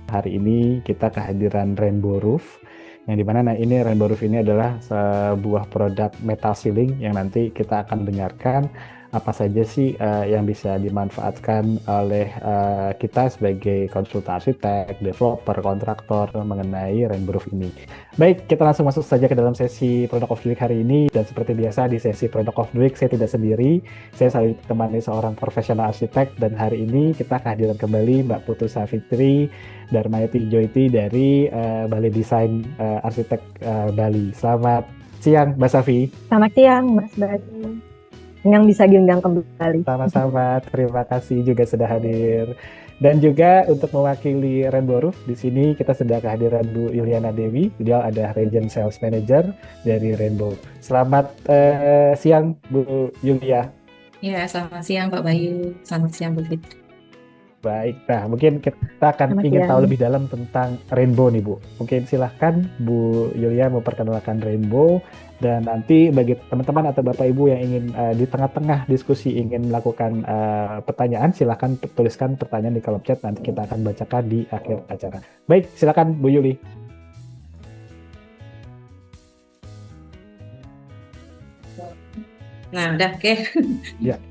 hari ini kita kehadiran Rainbow Roof, yang dimana ini Rainbow Roof ini adalah sebuah produk metal ceiling yang nanti kita akan dengarkan apa saja sih yang bisa dimanfaatkan oleh kita sebagai konsultan arsitek, developer, kontraktor mengenai Rainbow Roof ini. Baik, kita langsung masuk saja ke dalam sesi Product of the Week hari ini. Dan seperti biasa di sesi Product of the Week saya tidak sendiri, saya selalu ditemani seorang profesional arsitek, dan hari ini kita kehadiran kembali Mbak Putu Savitri Darmayati Joyti dari Balai Desain Arsitek Bali. Selamat siang, Mbak Safi. Selamat siang, Mas Badi. Yang bisa diundang kembali. Sama-sama, terima kasih juga sudah hadir. Dan juga untuk mewakili Rainbow Roof, di sini kita sudah kehadiran Bu Yuliana Dewi. Beliau ada Region Sales Manager dari Rainbow. Selamat siang, Bu Yulia. Ya, selamat siang Pak Bayu. Selamat siang Bu Fitri. Baik, nah mungkin kita akan ingin tahu lebih dalam tentang Rainbow nih Bu. Mungkin silahkan Bu Yulia memperkenalkan Rainbow, dan nanti bagi teman-teman atau Bapak Ibu yang ingin di tengah-tengah diskusi ingin melakukan pertanyaan, silahkan tuliskan pertanyaan di kolom chat, nanti kita akan bacakan di akhir acara. Baik, silahkan Bu Yuli. Nah, udah oke. Ya.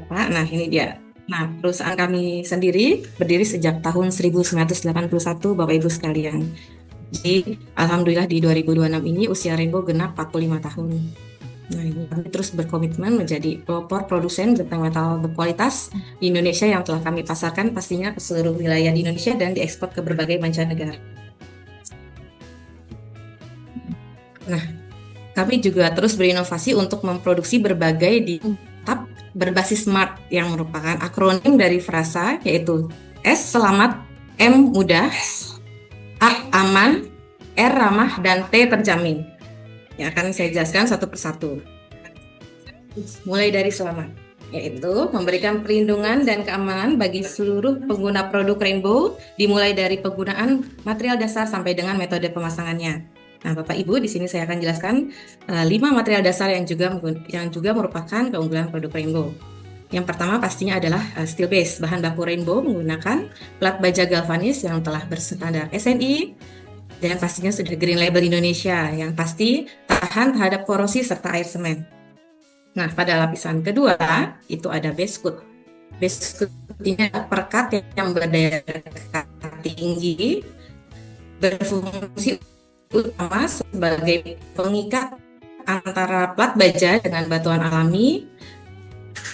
Pak, nah ini dia. Nah, perusahaan kami sendiri berdiri sejak tahun 1981, Bapak Ibu sekalian. Jadi, alhamdulillah di 2026 ini usia Rainbow genap 45 tahun. Nah, ini kami terus berkomitmen menjadi pelopor produsen genteng metal berkualitas di Indonesia yang telah kami pasarkan pastinya ke seluruh wilayah di Indonesia dan diekspor ke berbagai mancanegara. Nah, kami juga terus berinovasi untuk memproduksi berbagai atap berbasis SMART yang merupakan akronim dari frasa, yaitu S selamat, M mudah, A aman, R ramah, dan T terjamin. Yang akan saya jelaskan satu persatu. Mulai dari selamat, yaitu memberikan perlindungan dan keamanan bagi seluruh pengguna produk Rainbow, dimulai dari penggunaan material dasar sampai dengan metode pemasangannya. Nah, Bapak Ibu, di sini saya akan jelaskan 5 material dasar yang juga merupakan keunggulan produk Rainbow. Yang pertama pastinya adalah steel base. Bahan baku Rainbow menggunakan plat baja galvanis yang telah berstandar SNI dan pastinya sudah Green Label Indonesia, yang pasti tahan terhadap korosi serta air semen. Nah, pada lapisan kedua itu ada base coat. Base coat ini adalah perekat yang berdaya tinggi, berfungsi utama sebagai pengikat antara plat baja dengan batuan alami.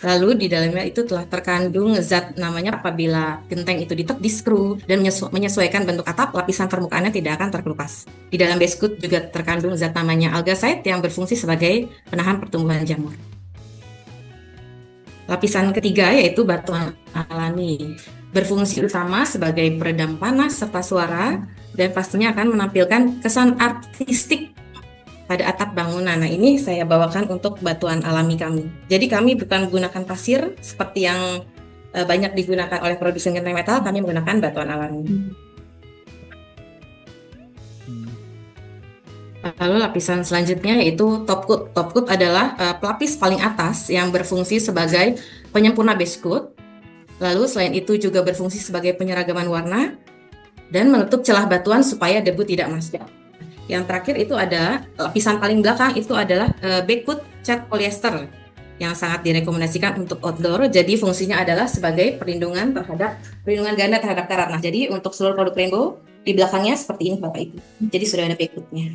Lalu di dalamnya itu telah terkandung zat namanya, apabila genteng itu di screw dan menyesuaikan bentuk atap, lapisan permukaannya tidak akan terkelupas. Di dalam base coat juga terkandung zat namanya algacite yang berfungsi sebagai penahan pertumbuhan jamur. Lapisan ketiga yaitu batuan alami, berfungsi utama sebagai peredam panas serta suara, dan pastinya akan menampilkan kesan artistik pada atap bangunan. Nah, ini saya bawakan untuk batuan alami kami. Jadi kami bukan menggunakan pasir seperti yang banyak digunakan oleh produsen genteng metal, kami menggunakan batuan alami. Lalu lapisan selanjutnya yaitu top coat. Top coat adalah pelapis paling atas yang berfungsi sebagai penyempurna base coat. Lalu selain itu juga berfungsi sebagai penyeragaman warna dan menutup celah batuan supaya debu tidak masuk. Yang terakhir itu ada lapisan paling belakang, itu adalah backcoat cat polyester yang sangat direkomendasikan untuk outdoor. Jadi fungsinya adalah sebagai perlindungan ganda terhadap karat. Nah, jadi untuk seluruh produk Rainbow di belakangnya seperti ini Bapak Ibu. Jadi sudah ada backcoatnya.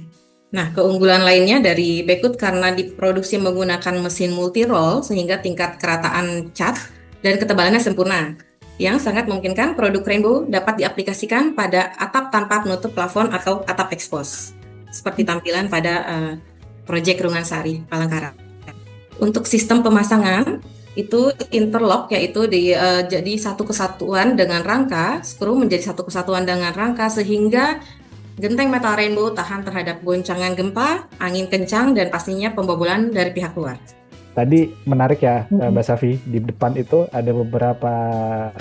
Nah, keunggulan lainnya dari backcoat karena diproduksi menggunakan mesin multi roll sehingga tingkat kerataan cat dan ketebalannya sempurna, yang sangat memungkinkan produk Rainbow dapat diaplikasikan pada atap tanpa penutup plafon atau atap ekspos, seperti tampilan pada proyek Rungan Sari, Palangkaraya. Untuk sistem pemasangan itu interlock, yaitu jadi satu kesatuan dengan rangka, skru menjadi satu kesatuan dengan rangka sehingga genteng metal Rainbow tahan terhadap goncangan gempa, angin kencang, dan pastinya pembobolan dari pihak luar. Tadi menarik ya Mbak Safi, di depan itu ada beberapa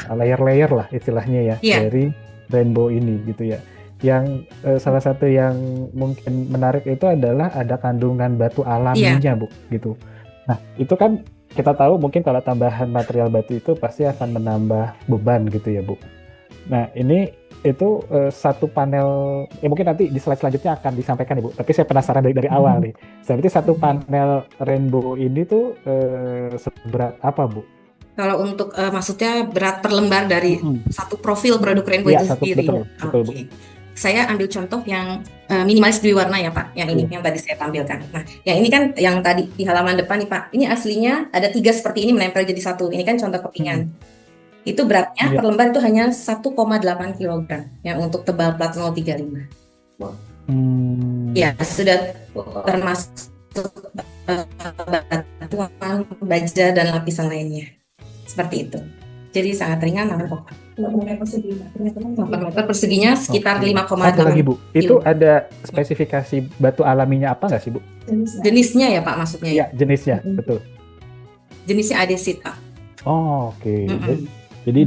layer-layer lah istilahnya ya, dari Rainbow ini gitu ya. Yang salah satu yang mungkin menarik itu adalah ada kandungan batu alaminya Bu, gitu. Nah itu kan kita tahu mungkin kalau tambahan material batu itu pasti akan menambah beban gitu ya Bu. Nah ini itu satu panel, mungkin nanti di slide selanjutnya akan disampaikan Ibu. Tapi saya penasaran dari awal nih. Berarti satu panel rainbow ini tuh seberat apa Bu? Kalau untuk maksudnya berat per lembar dari satu profil produk Rainbow Iya, itu satu, sendiri. betul Bu. Oke. Saya ambil contoh yang minimalis berwarna ya Pak, yang ini yang tadi saya tampilkan. Nah, yang ini kan yang tadi di halaman depan nih Pak, ini aslinya ada 3 seperti ini menempel jadi satu. Ini kan contoh kepingan. Itu beratnya Iya. per lembar itu hanya 1,8 kg yang untuk tebal plat 035. Ya, sudah termasuk batuan, baja, dan lapisan lainnya. Seperti itu. Jadi sangat ringan namun kokoh. Meter perseginya sekitar 5,8. Satu lagi Bu, itu ada spesifikasi batu alaminya apa nggak sih Bu? Jenisnya ya Pak maksudnya? Iya, jenisnya, betul. Jenisnya adesit Pak. Oh, oke. Jadi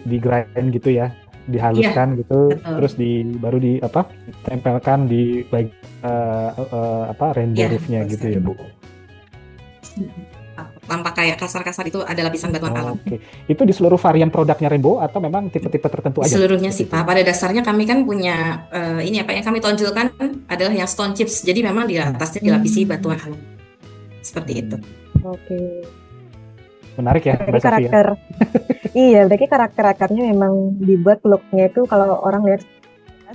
di grind gitu ya, dihaluskan gitu, betul. terus baru ditempelkan di rainbow roofnya gitu ya Bu. Tampak kayak kasar-kasar itu ada lapisan batuan alam. Oke. Itu di seluruh varian produknya Rainbow atau memang tipe-tipe tertentu aja? Seluruhnya sih Pak. Pada dasarnya kami kan punya ini apa yang kami tonjolkan adalah yang stone chips. Jadi memang di atasnya dilapisi batuan alam. Seperti itu. Oke. Menarik ya, Mbak karakter. Iya, berarti karakter-karakternya memang dibuat looknya itu kalau orang lihat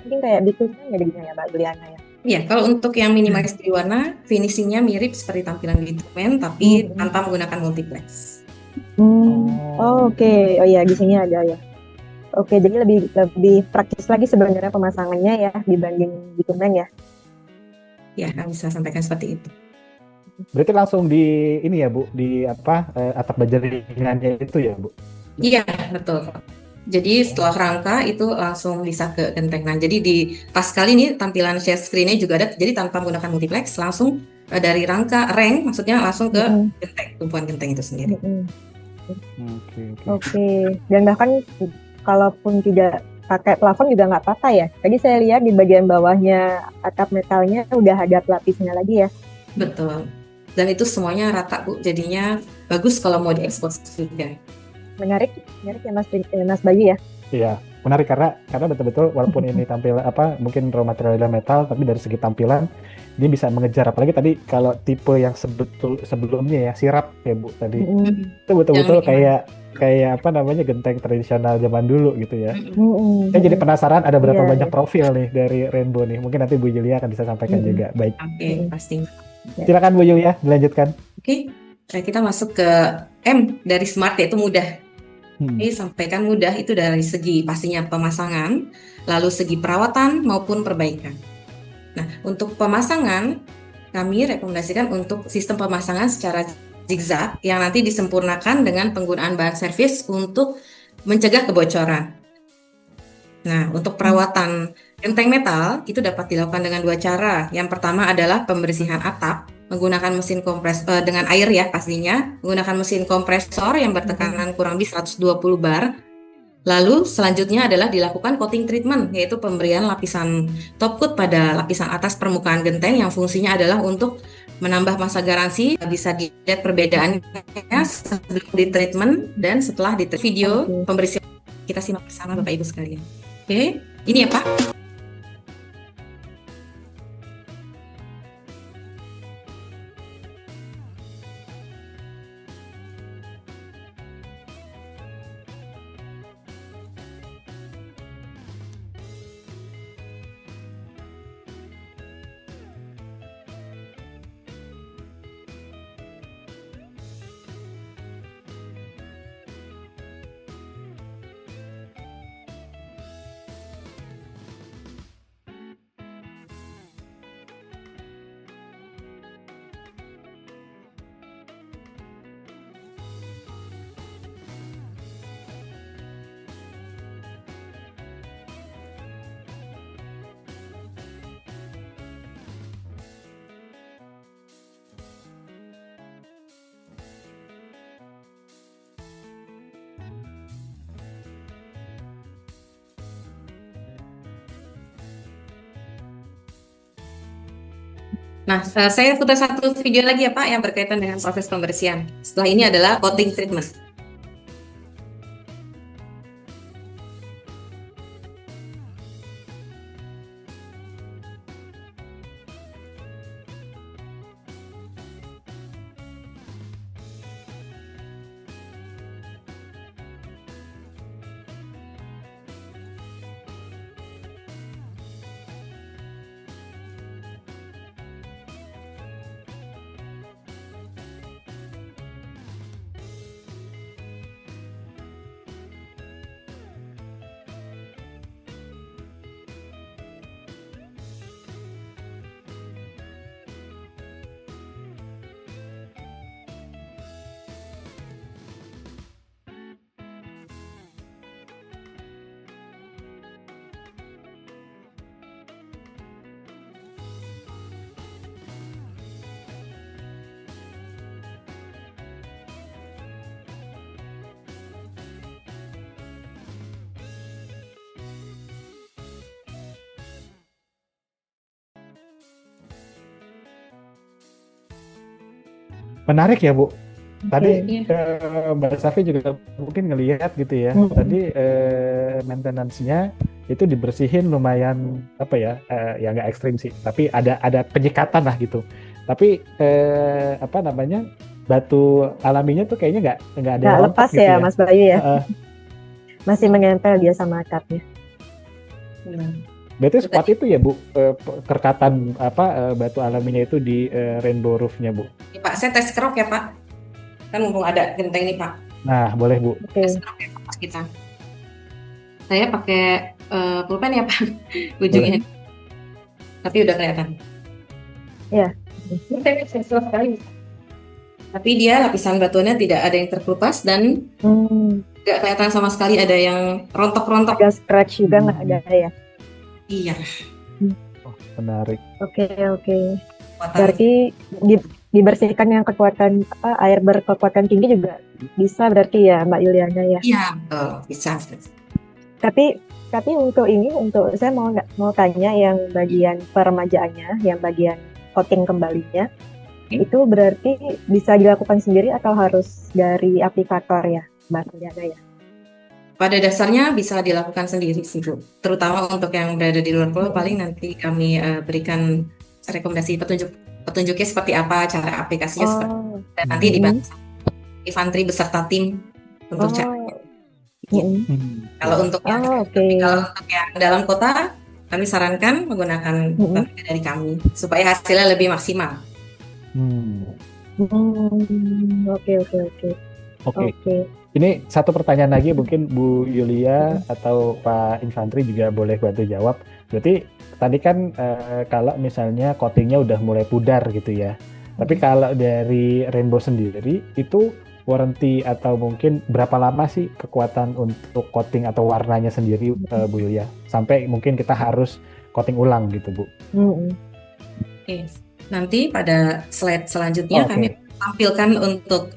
mungkin kayak bikinnya ya Mbak Juliana ya. Iya, kalau untuk yang minimalis berwarna, finishingnya mirip seperti tampilan bitumen, tapi tanpa menggunakan multiplex. Oke. Oh iya, di sini ada ya. Oke, jadi lebih praktis lagi sebenarnya pemasangannya ya dibanding bitumen ya. Ya, kami bisa sampaikan seperti itu. Berarti langsung di ini ya Bu, di atap baja ringannya itu ya Bu? Iya, betul. Jadi setelah rangka itu langsung bisa ke genteng. Nah, jadi di pas kali ini tampilan share screen-nya juga ada. Jadi tanpa menggunakan multiplex, langsung dari rangka rank, maksudnya langsung ke genteng, tumpuan genteng itu sendiri. Oke. Dan bahkan kalaupun tidak pakai plafon juga nggak apa-apa ya. Tadi saya lihat di bagian bawahnya atap metalnya udah ada pelapisnya lagi ya. Betul. Dan itu semuanya rata Bu. Jadinya bagus kalau mau diekspos juga. Menarik ya Mas Bayu ya. Iya, menarik karena betul-betul walaupun ini tampil mungkin raw materialnya metal, tapi dari segi tampilan dia bisa mengejar. Apalagi tadi kalau tipe yang sebelumnya ya sirap ya Bu tadi, itu betul-betul kayak genteng tradisional zaman dulu gitu ya. Saya jadi penasaran ada berapa banyak profil nih dari Rainbow nih. Mungkin nanti Bu Julia akan bisa sampaikan juga. Baik. Oke, pasti. Silakan Bu Julia, dilanjutkan. Oke. Kita masuk ke M dari smart yaitu mudah. Ini sampaikan mudah itu dari segi pastinya pemasangan, lalu segi perawatan maupun perbaikan. Nah, untuk pemasangan kami rekomendasikan untuk sistem pemasangan secara zigzag yang nanti disempurnakan dengan penggunaan bahan servis untuk mencegah kebocoran. Nah, untuk perawatan genteng metal itu dapat dilakukan dengan 2 cara. Yang pertama adalah pembersihan atap menggunakan mesin kompresor dengan air ya pastinya, menggunakan mesin kompresor yang bertekanan kurang lebih 120 bar. Lalu selanjutnya adalah dilakukan coating treatment, yaitu pemberian lapisan top coat pada lapisan atas permukaan genteng yang fungsinya adalah untuk menambah masa garansi. Bisa dilihat perbedaannya sebelum di treatment dan setelah di video pembersihan. Kita simak bersama Bapak Ibu sekalian. Oke, ini ya Pak. Nah, saya putar satu video lagi ya Pak yang berkaitan dengan proses pembersihan. Setelah ini adalah coating treatment. Menarik ya Bu. Tadi Oke. Mbak Safi juga mungkin ngelihat gitu ya. Mm-mm. Tadi maintenance-nya itu dibersihin lumayan apa ya? Ya nggak ekstrim sih, tapi ada penyekatan lah gitu. Tapi apa namanya? Batu alaminya tuh kayaknya nggak ada yang Nggak rontok lepas gitu ya ya. Mas Bayu ya, Heeh. masih menempel dia sama atapnya. Berarti Itu sekuat tadi. itu ya Bu, kerekatan apa batu alaminya itu di rainbow roof-nya Bu. Nih, Pak, saya tes kerok ya Pak. Kan mumpung ada genteng nih Pak. Nah, boleh Bu. Tes Oke. kerok ya Pak kita. Saya pakai pulpen ya Pak, Boleh. ujungnya. Tapi udah kelihatan. Ya. Gentengnya sensitif sekali. Tapi dia lapisan batuannya tidak ada yang terkelupas dan nggak kelihatan sama sekali ada yang rontok-rontok. Ada scratch juga nggak ada ya? Iya, Oh, menarik. Oke. kekuatan. Berarti dibersihkan yang kekuatan air berkekuatan tinggi juga bisa berarti ya Mbak Yuliana ya. Iya, betul, bisa. Tapi untuk saya mau tanya yang bagian peremajaannya, yang bagian coating kembalinya, itu berarti bisa dilakukan sendiri atau harus dari aplikator ya Mbak Yuliana ya? Pada dasarnya bisa dilakukan sendiri sih Bu. Terutama untuk yang berada di luar pulau, paling nanti kami berikan rekomendasi petunjuknya seperti apa, cara aplikasinya seperti apa. Dan nanti dibantu sama infanteri beserta tim untuk caranya. Kalau untuk yang tapi kalau untuk yang dalam kota, kami sarankan menggunakan tenaga dari kami supaya hasilnya lebih maksimal. Oke. Ini satu pertanyaan lagi, mungkin Bu Yulia atau Pak Infantri juga boleh bantu jawab. Berarti tadi kan kalau misalnya coatingnya udah mulai pudar gitu ya. Tapi kalau dari Rainbow sendiri itu warranty atau mungkin berapa lama sih kekuatan untuk coating atau warnanya sendiri Bu Yulia? Sampai mungkin kita harus coating ulang gitu Bu. Oke. Nanti pada slide selanjutnya kami tampilkan untuk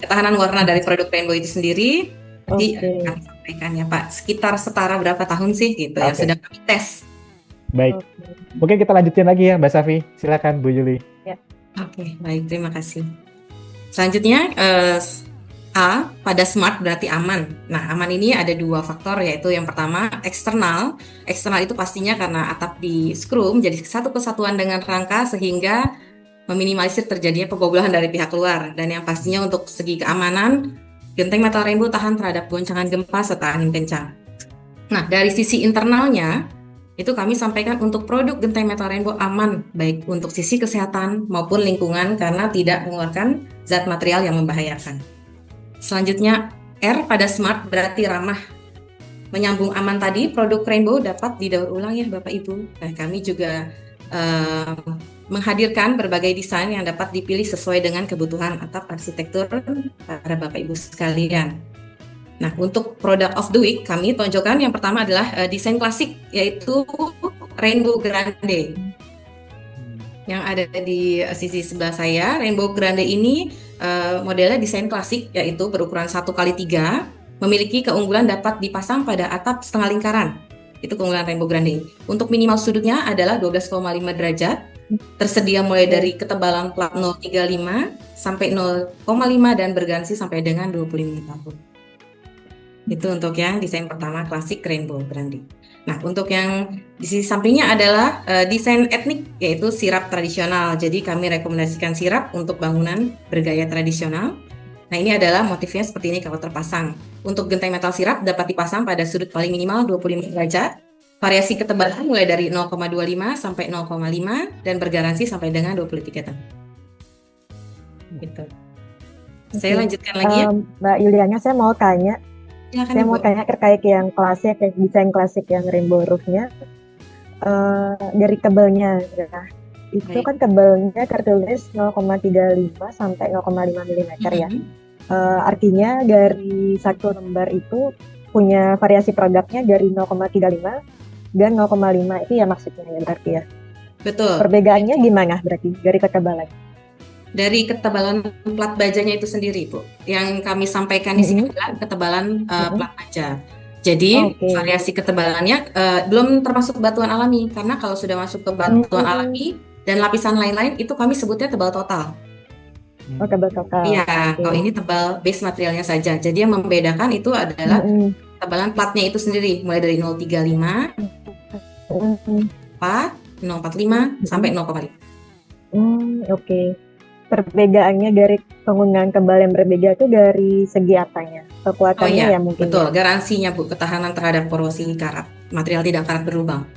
ketahanan warna dari produk Rainbow itu sendiri. Nanti kami sampaikan ya Pak, sekitar setara berapa tahun sih gitu yang sedang kami tes. Baik, mungkin kita lanjutin lagi ya Mbak Safi, silakan Bu Yuli. Ya. Oke, baik, terima kasih. Selanjutnya A, pada smart berarti aman. Nah, aman ini ada dua faktor, yaitu yang pertama eksternal. Eksternal itu pastinya karena atap di screw menjadi satu kesatuan dengan rangka sehingga meminimalisir terjadinya pembobolahan dari pihak luar. Dan yang pastinya untuk segi keamanan, genteng metal Rainbow tahan terhadap goncangan gempa serta angin kencang. Nah, dari sisi internalnya, itu kami sampaikan untuk produk genteng metal Rainbow aman, baik untuk sisi kesehatan maupun lingkungan karena tidak mengeluarkan zat material yang membahayakan. Selanjutnya, R pada smart berarti ramah. Menyambung aman tadi, produk Rainbow dapat didaur ulang ya Bapak Ibu. Nah, kami juga menghadirkan berbagai desain yang dapat dipilih sesuai dengan kebutuhan atap arsitektur para Bapak Ibu sekalian. Nah, untuk product of the week kami tonjolkan yang pertama adalah desain klasik, yaitu Rainbow Grande. Yang ada di sisi sebelah saya, Rainbow Grande ini modelnya desain klasik, yaitu berukuran 1x3, memiliki keunggulan dapat dipasang pada atap setengah lingkaran. Itu keunggulan Rainbow Grande. Untuk minimal sudutnya adalah 12,5 derajat, tersedia mulai dari ketebalan plat 0,35 sampai 0,5 dan bergaransi sampai dengan 25 tahun. Itu untuk yang desain pertama klasik Rainbow Grande. Nah, untuk yang di sisi sampingnya adalah desain etnik, yaitu sirap tradisional. Jadi kami rekomendasikan sirap untuk bangunan bergaya tradisional. Nah, ini adalah motifnya seperti ini kalau terpasang. Untuk genteng metal sirap dapat dipasang pada sudut paling minimal 25 derajat. Variasi ketebalan mulai dari 0,25 sampai 0,5 dan bergaransi sampai dengan 23 tahun. Gitu. Saya lanjutkan lagi ya. Mbak Yuliana, saya mau tanya. Saya mau tanya terkait yang klasik, desain klasik yang Rainbow Roof-nya. Dari tebelnya, ya. Itu kan tebelnya tertulis 0,35 sampai 0,5 mm ya. Artinya dari satu lembar itu punya variasi produknya dari 0,35 dan 0,5 itu ya maksudnya ya berarti ya. Betul. Perbedaannya gimana berarti dari ketebalan? Dari ketebalan plat bajanya itu sendiri, Bu. Yang kami sampaikan di sini adalah ketebalan plat baja. Jadi variasi ketebalannya belum termasuk batuan alami, karena kalau sudah masuk ke batuan alami dan lapisan lain-lain itu kami sebutnya tebal total. Oh, kabel kakao. Iya, Oke. kalau ini tebal base materialnya saja. Jadi yang membedakan itu adalah Mm-mm. tebalan platnya itu sendiri, mulai dari 0,35, Mm-mm. 4, 0,45 sampai 0,5. Oke. Perbedaannya dari penggunaan kabel yang berbeda itu dari segi apanya? Oh Kekuatannya iya, ya mungkin betul. ya. Garansinya Bu, ketahanan terhadap korosi karat. Material tidak karat berlubang.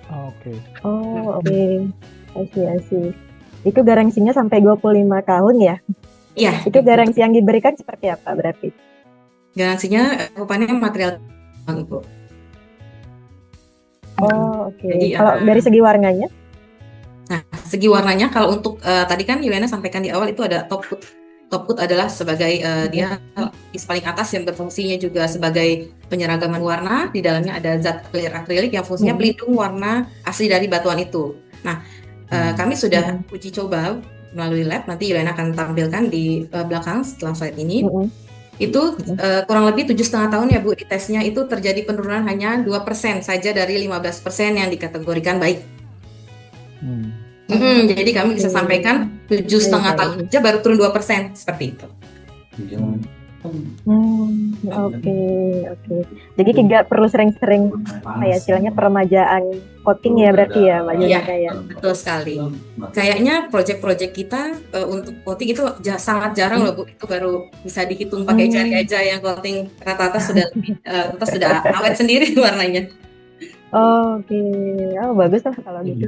Oke. Oh, oke. I see. Itu garansinya sampai 25 tahun ya? Iya, Itu betul. garansi yang diberikan seperti apa berarti? Garansinya rupanya material Bu. Oh, oke. Jadi Kalau dari segi warnanya? nah, segi warnanya kalau untuk tadi kan Yuliana sampaikan di awal itu ada top coat. Top coat adalah sebagai dia lapis paling atas yang berfungsinya juga sebagai penyeragaman warna. Di dalamnya ada zat clear akrilik yang fungsinya pelindung warna asli dari batuan itu. Nah, kami sudah uji coba melalui lab. Nanti Yuliana akan tampilkan di belakang setelah slide ini. Itu kurang lebih 7,5 tahun ya Bu, di tesnya itu terjadi penurunan hanya 2% saja dari 15% yang dikategorikan baik. Jadi kami bisa sampaikan 7,5 tahun aja baru turun 2%, seperti itu. Oke. Jadi tidak perlu sering-sering istilahnya peremajaan coating ya berarti ya Mbak Juliana ya. Betul sekali. Kayaknya proyek-proyek kita untuk coating itu sangat jarang loh Bu, itu baru bisa dihitung pakai jari aja yang coating rata-rata sudah sudah awet sendiri warnanya. Oke. Oh, bagus lah kalau gitu.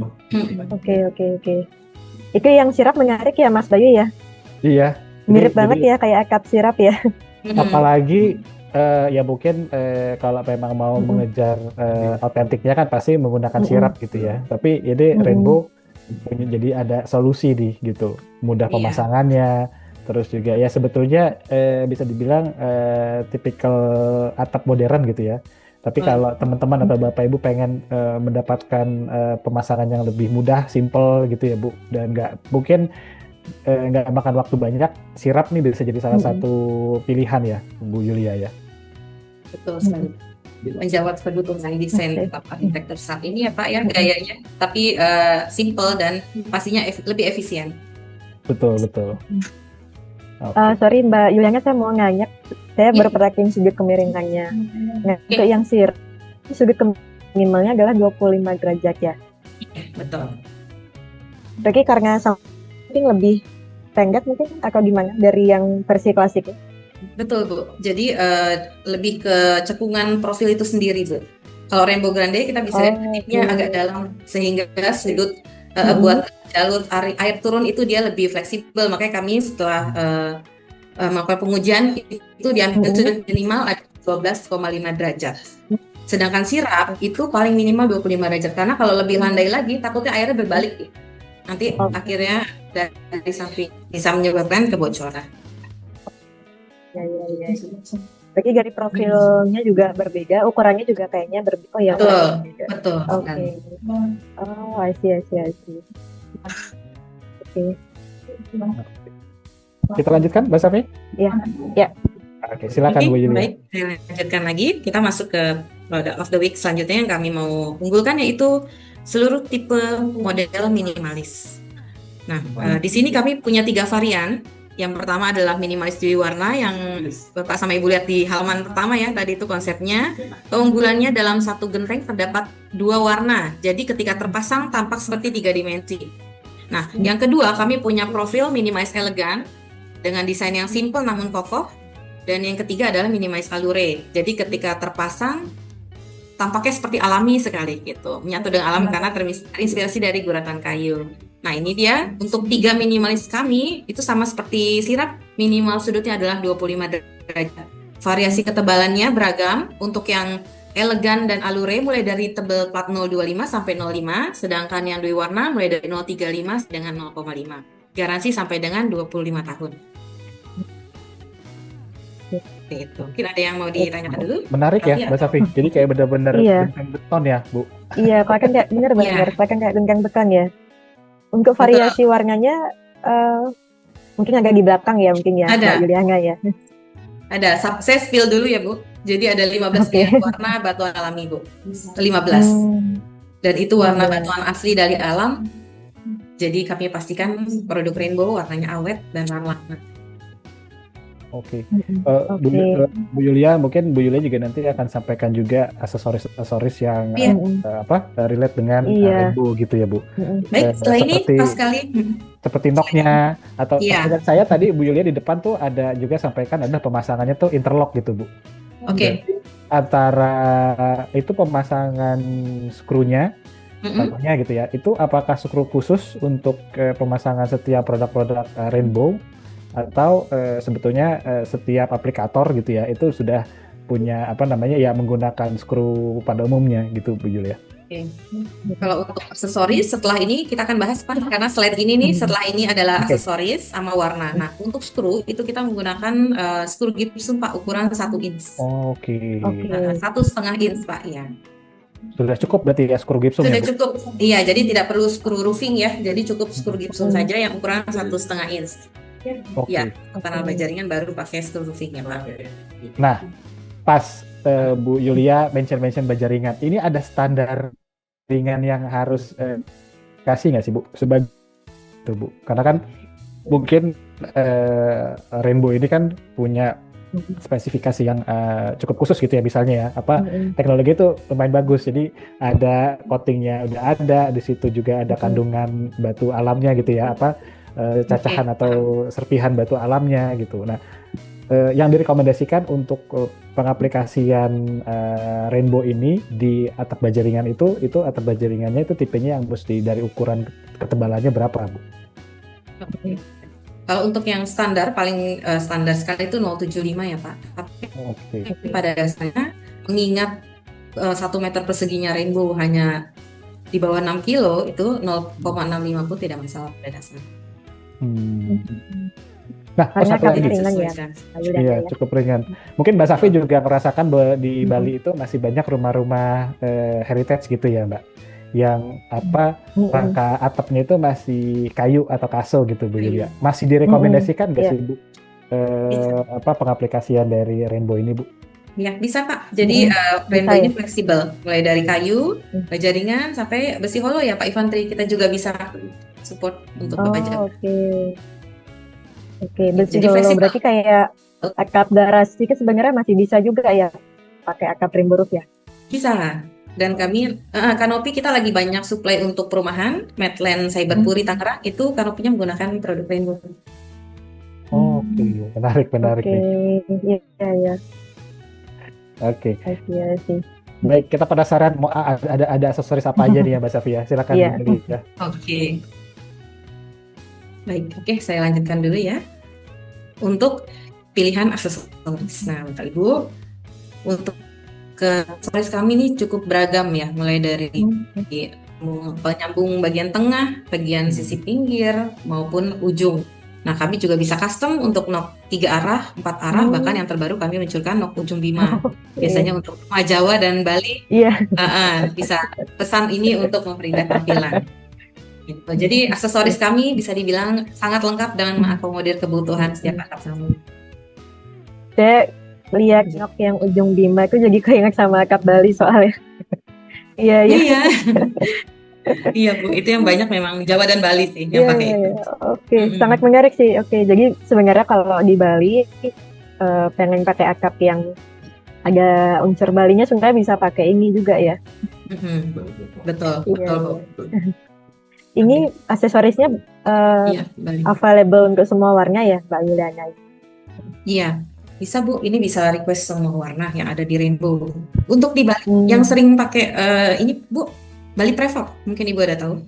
Oke. Itu yang sirap menarik ya Mas Bayu ya? Iya. Mirip banget ya kayak akap sirap ya. Apalagi ya mungkin kalau memang mau mengejar autentiknya kan pasti menggunakan sirap gitu ya. Tapi ini Rainbow jadi ada solusi nih gitu. Mudah pemasangannya. Terus juga ya sebetulnya bisa dibilang tipikal atap modern gitu ya. Tapi kalau teman-teman atau Bapak Ibu pengen mendapatkan pemasangan yang lebih mudah, simple gitu ya Bu, dan nggak makan waktu banyak, sirap nih bisa jadi salah satu pilihan ya Bu Yulia ya. Betul sekali. Menjawab kebutuhan desain arsitektur saat ini ya Pak ya gayanya, tapi simple dan pastinya lebih efisien. Betul. Sorry Mbak Yuliana, saya mau nanya. Saya baru perhatiin sudut kemiringannya. Nah, untuk yang sudut minimalnya adalah 25 derajat ya? Betul. Berarti karena samping lebih pendek mungkin atau gimana dari yang versi klasik? Betul Bu. Jadi lebih ke cekungan profil itu sendiri Bu. Kalau Rainbow Grande kita bisa lihat titiknya agak dalam sehingga sudut buat jalur air turun itu dia lebih fleksibel. Makanya kami setelah melakukan pengujian itu diambil sudut minimal ada 12,5 derajat. Sedangkan sirap itu paling minimal 25 derajat karena kalau lebih landai lagi takutnya airnya berbalik. Nanti akhirnya dari samping bisa menyebabkan kebocoran. Ya. Berarti dari profilnya juga berbeda, ukurannya juga kayaknya berbeda. Oh ya, betul. Oke. Oh, I see. Oke. Kita lanjutkan, Mbak Safi? Ya. Oke, silakan Bu Yulia. Baik, saya lanjutkan lagi. Kita masuk ke product of the week selanjutnya yang kami mau unggulkan yaitu seluruh tipe model minimalis. Nah, di sini kami punya 3 varian. Yang pertama adalah minimalis dewi warna yang Bapak sama Ibu lihat di halaman pertama ya, tadi itu konsepnya. Keunggulannya dalam satu genreng terdapat 2 warna. Jadi ketika terpasang tampak seperti 3 dimensi. Nah, yang kedua kami punya profil minimalis elegan dengan desain yang simple namun kokoh. Dan yang ketiga adalah minimalis allure. Jadi ketika terpasang tampaknya seperti alami sekali gitu, menyatu dengan alam karena terinspirasi dari guratan kayu. Nah ini dia untuk 3 minimalis kami itu sama seperti sirap, minimal sudutnya adalah 25 derajat. Variasi ketebalannya beragam. Untuk yang elegan dan allure mulai dari tebal plat 025 sampai 05, sedangkan yang dewi warna mulai dari 035 dengan 0,5. Garansi sampai dengan 25 tahun. Itu. Mungkin ada yang mau ditanyakan dulu? Menarik ya, Mbak Safi. Jadi kayak benar-benar genteng beton ya, Bu. Iya, kalau kan kayak benar-benar kayak genteng beton ya. Untuk variasi warnanya mungkin agak di belakang ya mungkin ya, Mbak Yuliana ya. Ada. Saya spill dulu ya, Bu. Jadi ada 15 warna batuan alami, Bu. 15. Dan itu warna batuan asli dari alam. Jadi kami pastikan produk Rainbow warnanya awet dan ramah. Oke. Oke. Bu Yulia, mungkin Bu Yulia juga nanti akan sampaikan juga aksesoris yang Iya, relate dengan Iya. Rainbow gitu ya, Bu. baik. Setelah ini Seperti pas sekali. seperti knocknya atau Iya, seingat saya tadi Bu Yulia di depan tuh ada juga sampaikan ada pemasangannya tuh interlock gitu, Bu. oke. Jadi antara itu pemasangan skrunya Mm-mm. contohnya gitu ya, itu apakah skru khusus untuk pemasangan setiap produk-produk Rainbow atau sebetulnya setiap aplikator gitu ya itu sudah punya apa namanya ya menggunakan skru pada umumnya gitu Bu Julia. Oke. Kalau untuk aksesoris setelah ini kita akan bahas Pak, karena slide ini nih setelah ini adalah Oke. aksesoris sama warna. Nah, untuk skru itu kita menggunakan skru gypsum Pak ukuran 1 inch. Oke. Oke. 1,5 inch Pak ya. Sudah cukup berarti ya skru gypsum Sudah ya Bu? cukup. Iya, jadi tidak perlu skru roofing ya. Jadi cukup skru gypsum saja yang ukuran 1,5 inch. Oke. Ya, panel bajaringan baru pakai skru roofing ya Pak. Nah, pas Bu Yulia mention baja ringan, ini ada standar ringan yang harus kasih nggak sih Bu sebagai itu Bu? Karena kan mungkin Rainbow ini kan punya spesifikasi yang cukup khusus gitu ya misalnya ya apa teknologi itu lumayan bagus jadi ada coatingnya udah ada di situ juga ada kandungan batu alamnya gitu ya apa cacahan atau serpihan batu alamnya gitu. Nah yang direkomendasikan untuk pengaplikasian Rainbow ini di atap baja ringan itu atap baja ringannya itu tipenya yang mesti dari ukuran ketebalannya berapa Bu? Oke. Kalau untuk yang standar, paling standar sekali itu 0,75 ya Pak. Tapi pada dasarnya, mengingat 1 meter perseginya Rainbow hanya di bawah 6 kilo, itu 0,65 pun tidak masalah pada dasarnya. Nah, Karena satu lagi. ringan ya. Iya, cukup ringan. Mungkin Mbak Safi juga merasakan bahwa di Bali itu masih banyak rumah-rumah heritage gitu ya Mbak. Yang apa rangka atapnya itu masih kayu atau kaso gitu Bu Yulia. Masih direkomendasikan nggak sih Bu apa pengaplikasian dari Rainbow ini Bu? Ya bisa Pak. Jadi Rainbow ini fleksibel, mulai dari kayu, baja ringan sampai besi holo ya Pak Ivantri. Kita juga bisa support untuk baja. Oke, besi holo berarti kayak atap garasi kan sebenarnya masih bisa juga ya pakai atap Rainbow roof ya? Bisa. Dan kami, kanopi kita lagi banyak supply untuk perumahan, Medland Cyberpuri Tangerang, itu kanopinya menggunakan produk Rainbow. Oke, menarik nih. Iya. Oke. Sih. Baik, kita penasaran mau ada aksesoris apa aja nih ya Mbak Safi ya? Silakan ya. Oke. Baik, saya lanjutkan dulu ya. Untuk pilihan aksesoris. Nah, Bapak Ibu, untuk aksesoris kami ini cukup beragam ya, mulai dari penyambung bagian tengah, bagian sisi pinggir, maupun ujung. Nah, kami juga bisa custom untuk nok 3 arah, 4 arah, bahkan yang terbaru kami luncurkan nok ujung 5. Biasanya untuk rumah Jawa dan Bali, bisa pesan ini untuk memperindah tampilan. Gitu. Jadi aksesoris kami bisa dibilang sangat lengkap dengan mengakomodir kebutuhan setiap atap kami. Lihat nok yang ujung 5 itu jadi keinget sama atap Bali soalnya. Iya. Iya Bu, itu yang banyak memang Jawa dan Bali sih yang pakai itu. Oke, sangat menarik sih. Oke, jadi sebenarnya kalau di Bali pengen pakai atap yang ada unsur Balinya sebenarnya bisa pakai ini juga ya. Betul. Ini aksesorisnya available untuk semua warna ya Mbak Yuliana? Iya. Bisa Bu, ini bisa request semua warna yang ada di Rainbow. Untuk di Bali, yang sering pakai ini Bu, Bali Prefab, mungkin Ibu ada tahu?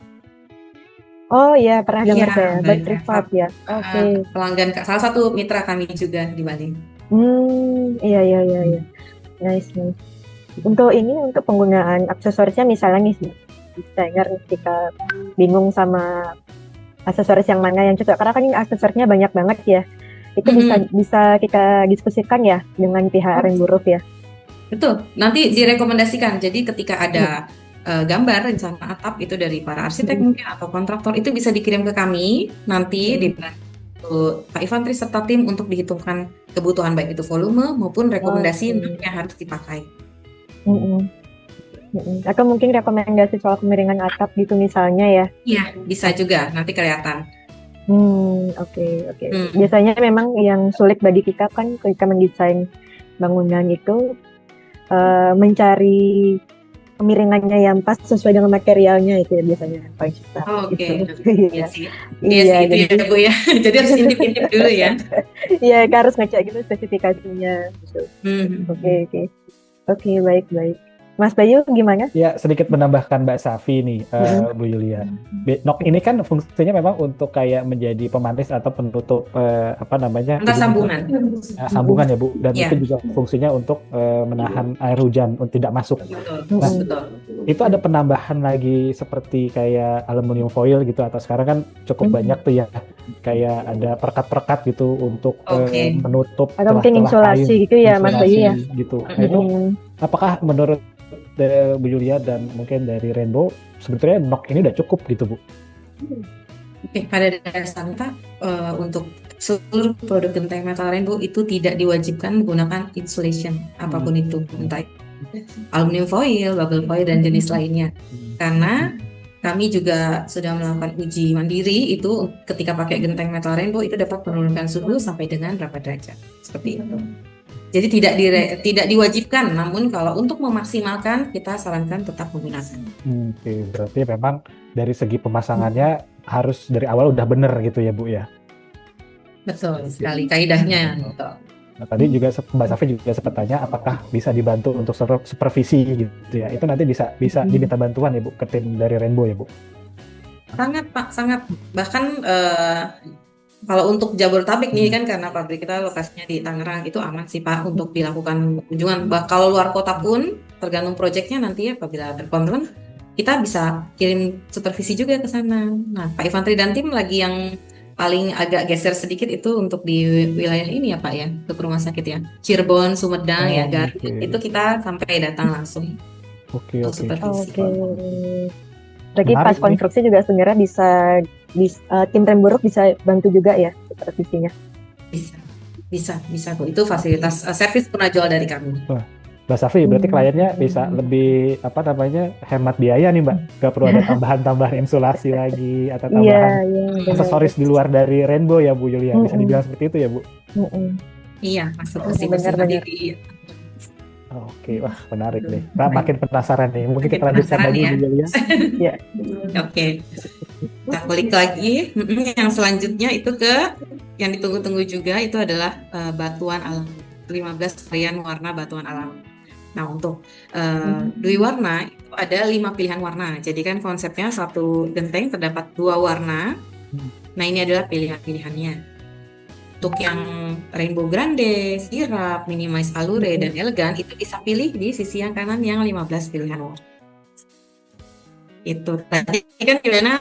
Oh iya, pernah dengar saya, Bali Prefab ya. Oke. Pelanggan, salah satu mitra kami juga di Bali. Iya. Nice. Untuk penggunaan aksesorisnya misalnya nih, desainer kita bingung sama aksesoris yang mana yang cocok, karena kan ini aksesorisnya banyak banget ya. Itu bisa kita diskusikan ya dengan pihak Rainbow Roof ya. Betul, nanti direkomendasikan. Jadi ketika ada gambar rencana atap itu dari para arsitek mungkin atau kontraktor, itu bisa dikirim ke kami nanti dibantu Pak Ivantri serta tim untuk dihitungkan kebutuhan baik itu volume maupun rekomendasi yang harus dipakai. Atau mungkin rekomendasi soal kemiringan atap gitu misalnya ya. Iya, bisa juga, nanti kelihatan. Oke. Biasanya memang yang sulit bagi kita kan ketika mendesain bangunan itu mencari kemiringannya yang pas sesuai dengan materialnya itu ya biasanya yang paling susah. Oke. Iya sih. Iya, Gitu ya, Bu ya. Jadi harus intip-intip dulu ya. Iya, harus ngecek gitu spesifikasinya. Gitu. Oke, baik. Mas Bayu gimana? Ya, sedikit menambahkan Mbak Safi nih, Bu Yulia. NOC ini kan fungsinya memang untuk kayak menjadi pemanis atau penutup Antar sambungan. Sambungan ya Bu, dan Iya. itu juga fungsinya untuk menahan air hujan untuk tidak masuk. Betul. Itu ada penambahan lagi seperti kayak aluminium foil gitu, atau sekarang kan cukup banyak tuh ya, kayak ada perekat-perekat gitu untuk menutup atau mungkin insulasi gitu ya Mas Bayu ya. Gitu. Nah, itu apakah menurut Bu Yulia dan mungkin dari Rainbow sebetulnya NOC ini udah cukup gitu Bu? Oke, pada dasarnya untuk seluruh produk genteng metal Rainbow itu tidak diwajibkan menggunakan insulation apapun itu, entah aluminium foil, bubble foil dan jenis lainnya. Karena kami juga sudah melakukan uji mandiri itu ketika pakai genteng metal Rainbow itu dapat menurunkan suhu sampai dengan berapa derajat, seperti itu. Jadi tidak diwajibkan, namun kalau untuk memaksimalkan kita sarankan tetap menggunakan. Oke, berarti memang dari segi pemasangannya harus dari awal udah bener gitu ya Bu ya? Betul sekali, kaidahnya. Betul. Nah, tadi juga Mbak Safi juga sempat tanya apakah bisa dibantu untuk supervisi gitu ya? Itu nanti bisa diminta bantuan ya Bu ke tim dari Rainbow ya Bu? Sangat Pak, sangat. Bahkan kalau untuk Jabodetabek nih kan karena pabrik kita lokasinya di Tangerang itu aman sih Pak untuk dilakukan kunjungan. Kalau luar kota pun tergantung proyeknya nanti ya apabila berkomitmen kita bisa kirim supervisi juga ke sana. Nah Pak Ivantri dan tim lagi yang paling agak geser sedikit itu untuk di wilayah ini ya Pak ya, untuk rumah sakit ya Cirebon, Sumedang ya Garut itu kita sampai datang langsung. Oke. Berarti pas konstruksi juga sebenarnya bisa tim Rainbow bisa bantu juga ya supervisinya. Bisa Bu. Itu fasilitas servis penjual dari kami. Mbak Safi, berarti kliennya bisa lebih hemat biaya nih Mbak. Gak perlu ada tambahan insulasi lagi atau tambahan aksesoris di luar dari Rainbow ya Bu Yulia. Bisa dibilang seperti itu ya Bu? Iya, masuk ke benar. Oke, wah menarik nih. Makin penasaran nih. Mungkin kita lanjutkan lagi Bu Yulia. Ya. Oke. Kita klik lagi. Yang selanjutnya itu yang ditunggu-tunggu juga itu adalah batuan alam. 15 varian warna batuan alam. Nah untuk dui warna itu ada 5 pilihan warna. Jadi kan konsepnya satu genteng terdapat 2 warna. Nah ini adalah pilihan-pilihannya. Untuk yang Rainbow Grande, Sirap, Minimize Allure, dan Elegan itu bisa pilih di sisi yang kanan yang 15 pilihan warna. Itu tadi kan gimana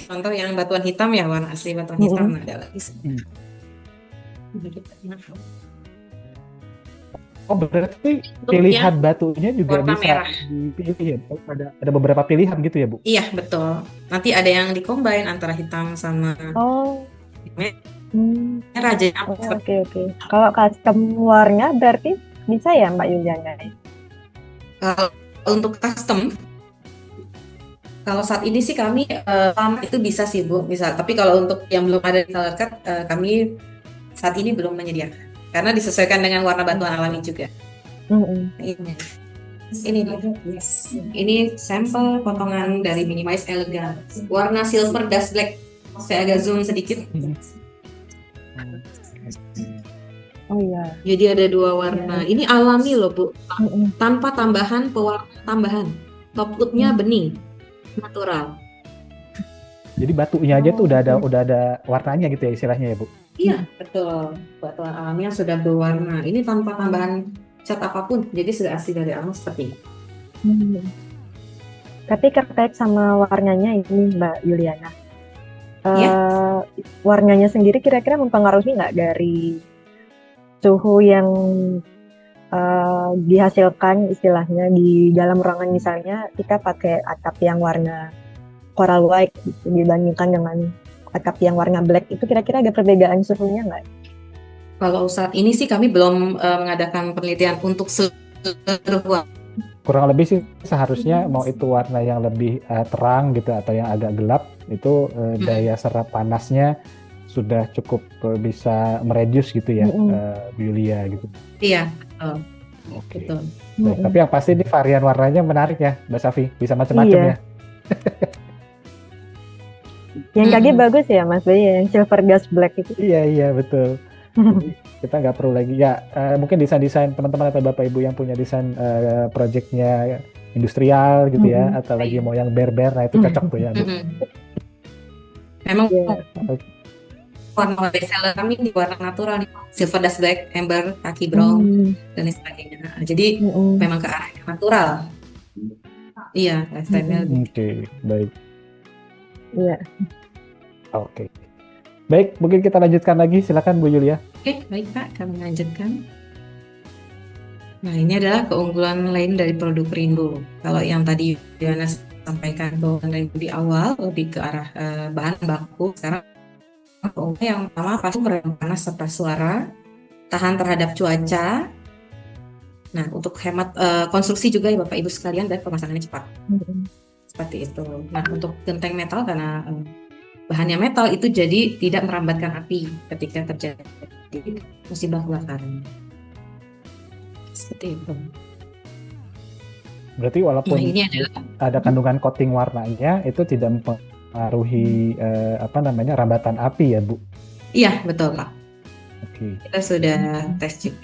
contoh yang batuan hitam ya, warna asli batuan hitam ada lagi. Oh berarti pilihan batunya juga bisa dipilih ya? Ada beberapa pilihan gitu ya Bu? Iya betul. Nanti ada yang di-combine antara hitam sama merah aja. Oke. Kalau custom warna berarti bisa ya Mbak Yuliana? Kalau untuk custom, kalau saat ini sih kami itu bisa sih Bu, bisa. Tapi kalau untuk yang belum ada di color card, kami saat ini belum menyediakan. Karena disesuaikan dengan warna batuan alami juga. Ini sampel potongan dari Minimize Elegan. Warna silver dust black. Saya agak zoom sedikit. Oh iya. Jadi ada 2 warna. Ini alami loh Bu. Tanpa tambahan pewarna tambahan. Top coatnya bening, natural. Jadi batunya aja tuh udah ada warnanya gitu ya istilahnya ya Bu? Iya betul, batuan alamnya sudah berwarna. Ini tanpa tambahan cat apapun, jadi sudah asli dari alam seperti ini. Tapi terkait sama warnanya ini Mbak Yuliana, warnanya sendiri kira-kira mempengaruhi nggak dari suhu yang dihasilkan istilahnya di dalam ruangan, misalnya kita pakai atap yang warna coral white gitu, dibandingkan dengan atap yang warna black, itu kira-kira ada perbedaan suhunya nggak? Kalau saat ini sih kami belum mengadakan penelitian untuk seluruh kurang lebih sih seharusnya mau itu warna yang lebih terang gitu atau yang agak gelap itu daya serap panasnya sudah cukup bisa mereduce gitu ya, Bu Yulia gitu. Iya, Oke. betul. Baik, tapi yang pasti ini varian warnanya menarik ya, Mbak Safi, bisa macam-macam Iya. ya. Yang kaki bagus ya Mas Bayu, yang silver gas black itu. Iya betul. Jadi kita nggak perlu lagi ya, mungkin desain-desain teman-teman atau Bapak Ibu yang punya desain projectnya industrial gitu ya, atau lagi mau yang bare-bare, nah itu cocok tuh ya, Bu. Memang Iya. warna bestseller kami di warna natural nih, silver dust black, amber, kaki brown, dan lain sebagainya. Nah, jadi memang ke arah yang natural. Iya, lifestyle-nya. Oke, baik. Iya. Oke. Baik, mungkin kita lanjutkan lagi. Silakan Bu Yulia. Oke, baik Pak, kami lanjutkan. Nah, ini adalah keunggulan lain dari produk Rainbow. Kalau yang tadi Diana sampaikan keunggulan Rainbow di awal lebih ke arah bahan baku, sekarang keunggulan yang pertama pasti meredam panas serta suara, tahan terhadap cuaca. Nah, untuk hemat konstruksi juga ya Bapak Ibu sekalian, dan pemasangannya cepat. Seperti itu. Nah, untuk genteng metal karena bahannya metal itu jadi tidak merambatkan api ketika terjadi musibah kebakaran. Seperti itu. Berarti walaupun Nah, ini adalah ada kandungan coating warnanya, itu tidak mempengaruhi rambatan api ya, Bu? Iya, betul Pak. Oke. Kita sudah tes juga.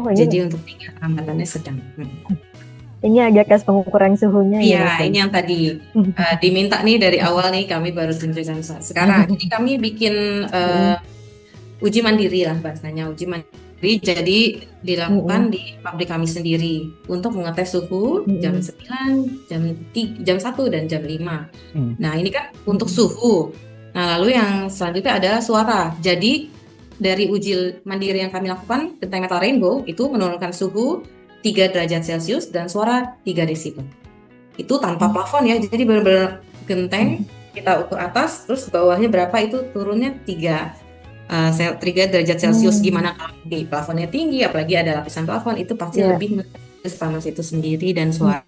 Oh, ini Jadi untuk tingkat rambatannya sedang. ini agak gas pengukuran suhunya ya. Iya, ini yang tadi diminta nih dari awal nih, kami baru tunjukkan sekarang. Jadi kami bikin uji mandiri lah bahasanya, uji mandiri. Jadi dilakukan di pabrik kami sendiri untuk mengetes suhu jam 9, jam 1 dan jam 5. Nah, ini kan untuk suhu. Nah, lalu yang selanjutnya adalah suara. Jadi dari uji mandiri yang kami lakukan, genteng metal Rainbow itu menurunkan suhu 3 derajat Celcius dan suara 3 desibel. Itu tanpa plafon ya, jadi benar-benar genteng kita ukur atas, terus bawahnya berapa itu turunnya 3 derajat Celcius. Gimana kalau di plafonnya tinggi, apalagi ada lapisan plafon, itu pasti lebih panas itu sendiri dan suara.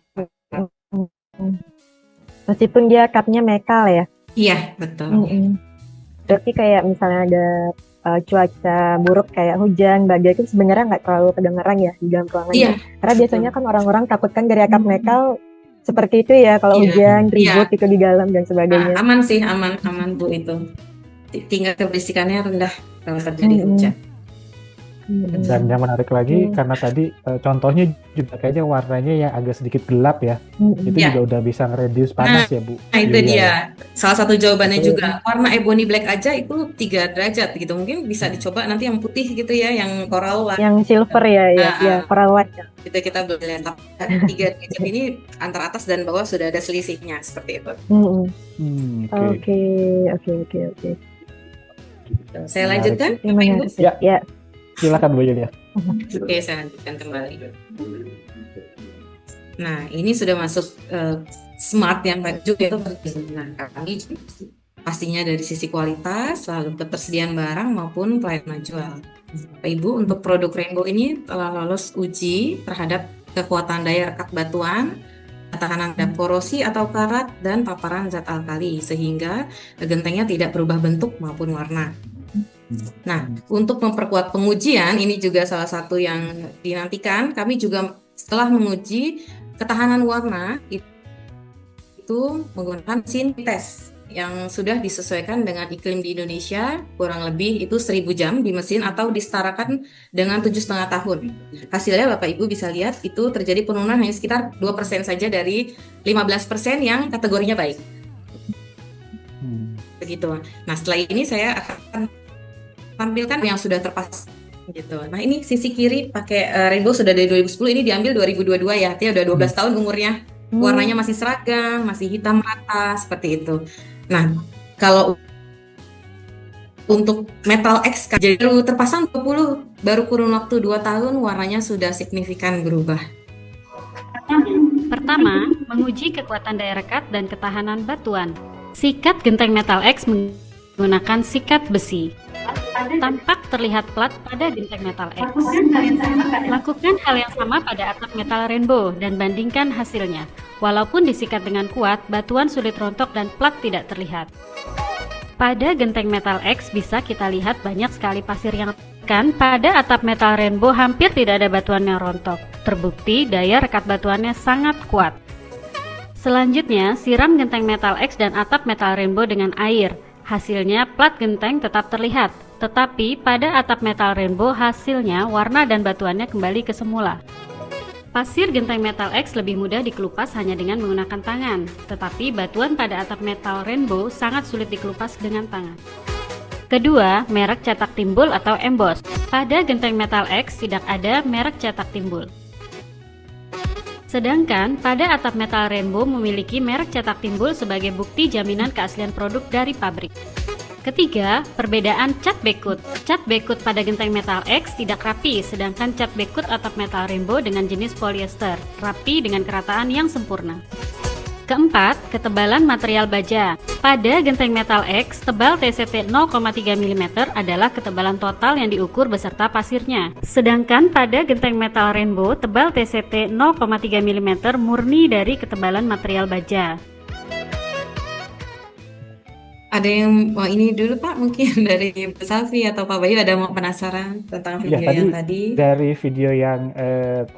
Meskipun dia cupnya metal ya. Iya, betul. Berarti kayak misalnya ada cuaca buruk kayak hujan, badai itu sebenarnya nggak terlalu kedengeran ya di dalam ruangan. Iya, karena biasanya kan orang-orang takutkan dari atap metal seperti itu ya, kalau hujan ribut itu di dalam dan sebagainya. Aman sih, aman Bu itu. Tinggal keberisikannya rendah kalau terjadi hujan. Dan yang menarik lagi karena tadi contohnya juga kayaknya warnanya yang agak sedikit gelap ya, itu juga udah bisa nge-reduce panas ya Bu. Nah itu dia salah satu jawabannya juga, warna ebony black aja itu 3 derajat gitu, mungkin bisa dicoba nanti yang putih gitu ya, yang coral white, yang silver ya coral white. Itu kita boleh lihat 3 derajat ini antara atas dan bawah sudah ada selisihnya seperti itu. Oke. Saya lanjutkan. Ya. Silakan Bu Yulia. Oke, saya lanjutkan kembali. Nah, ini sudah masuk smart yang juga. Nah, kami pastinya dari sisi kualitas, lalu ketersediaan barang maupun pelayanan jual. Bapak Ibu, untuk produk Rainbow ini telah lolos uji terhadap kekuatan daya rekat batuan, ketahanan terhadap korosi atau karat, dan paparan zat alkali, sehingga gentengnya tidak berubah bentuk maupun warna. Nah, untuk memperkuat pengujian, ini juga salah satu yang dinantikan. Kami juga setelah menguji ketahanan warna itu menggunakan mesin tes yang sudah disesuaikan dengan iklim di Indonesia, kurang lebih itu 1000 jam di mesin atau disetarakan dengan 7,5 tahun. Hasilnya Bapak Ibu bisa lihat itu terjadi penurunan hanya sekitar 2% saja dari 15% yang kategorinya baik. Begitu. Nah, setelah ini saya akan tampilkan yang sudah terpasang gitu. Nah, ini sisi kiri pakai Rainbow sudah dari 2010, ini diambil 2022 ya, artinya udah 12 tahun umurnya. Warnanya masih seragam, masih hitam rata seperti itu. Nah, kalau untuk Metal X jadi baru terpasang 20, baru kurun waktu 2 tahun warnanya sudah signifikan berubah. Pertama, menguji kekuatan daya rekat dan ketahanan batuan. Sikat genteng Metal X menggunakan sikat besi. tampak terlihat plat pada genteng metal X. Lakukan hal yang sama pada atap metal rainbow dan bandingkan hasilnya. Walaupun disikat dengan kuat, batuan sulit rontok dan plat tidak terlihat. Pada genteng metal X bisa kita lihat banyak sekali pasir yang kan pada atap metal rainbow hampir tidak ada batuan yang rontok. Terbukti daya rekat batuannya sangat kuat. Selanjutnya, siram genteng metal X dan atap metal rainbow dengan air. Hasilnya plat genteng tetap terlihat, tetapi pada atap metal rainbow hasilnya warna dan batuannya kembali ke semula. Pasir genteng metal X lebih mudah dikelupas hanya dengan menggunakan tangan, tetapi batuan pada atap metal rainbow sangat sulit dikelupas dengan tangan. Kedua, merek cetak timbul atau emboss. Pada genteng metal X tidak ada merek cetak timbul. Sedangkan pada atap metal rainbow memiliki merek cetak timbul sebagai bukti jaminan keaslian produk dari pabrik. Ketiga, perbedaan cat backcoat. Cat backcoat pada genteng metal X tidak rapi, sedangkan cat backcoat atap metal rainbow dengan jenis polyester, rapi dengan kerataan yang sempurna. Keempat, ketebalan material baja. Pada genteng metal X, tebal TCT 0,3 mm adalah ketebalan total yang diukur beserta pasirnya. Sedangkan pada genteng metal rainbow, tebal TCT 0,3 mm murni dari ketebalan material baja. Ada yang mau ini dulu Pak, mungkin dari Bu Safi atau Pak Bayu ada mau penasaran tentang video yang tadi? Dari video yang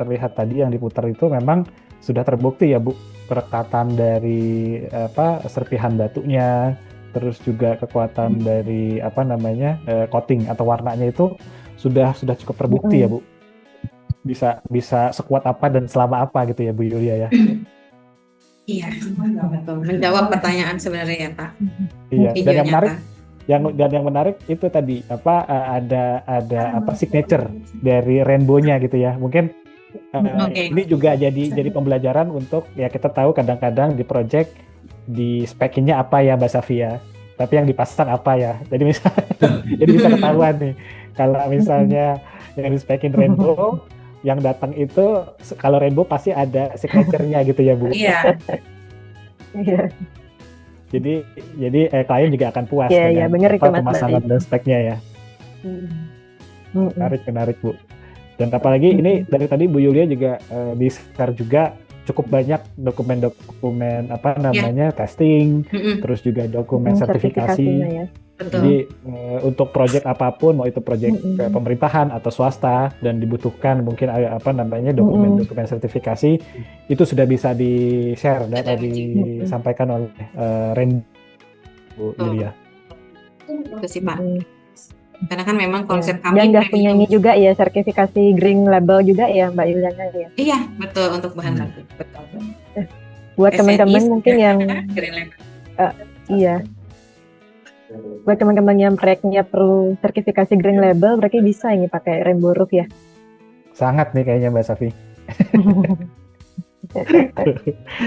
terlihat tadi yang diputar itu memang sudah terbukti ya Bu, kerekatan dari serpihan batunya, terus juga kekuatan dari coating atau warnanya itu sudah cukup terbukti ya Bu. Bisa sekuat apa dan selama apa gitu ya Bu Yulia ya. Iya, betul. Menjawab pertanyaan sebenarnya ya Pak. Iya, dan yang menarik itu tadi ada signature dari rainbow-nya gitu ya. Mungkin ini juga jadi pembelajaran untuk ya kita tahu kadang-kadang di project di spekinnya apa ya Mbak Safia, tapi yang dipasang apa ya. Jadi jadi bisa ketahuan nih kalau misalnya yang di spekin rainbow, yang datang itu kalau rainbow pasti ada signature-nya gitu ya Bu. Iya. Jadi klien juga akan puas dengan pemasangan dan speknya ya. Menarik Bu. Dan apalagi ini dari tadi Bu Yulia juga di-share juga cukup banyak dokumen testing, terus juga dokumen sertifikasi. Ya. Jadi untuk proyek apapun, mau itu proyek pemerintahan atau swasta dan dibutuhkan mungkin dokumen sertifikasi, itu sudah bisa di-share dan disampaikan oleh Ren Bu Yulia. Itu sih Pak. Karena kan memang konsep kami dan nggak punya ini juga ya, sertifikasi green label juga ya Mbak Yuliana ya. Iya betul, untuk bahan baku betul. Buat teman-teman mungkin yang buat teman-teman yang proyeknya perlu sertifikasi green label, berarti bisa ini pakai Rainbow Roof ya. Sangat nih kayaknya Mbak Safi.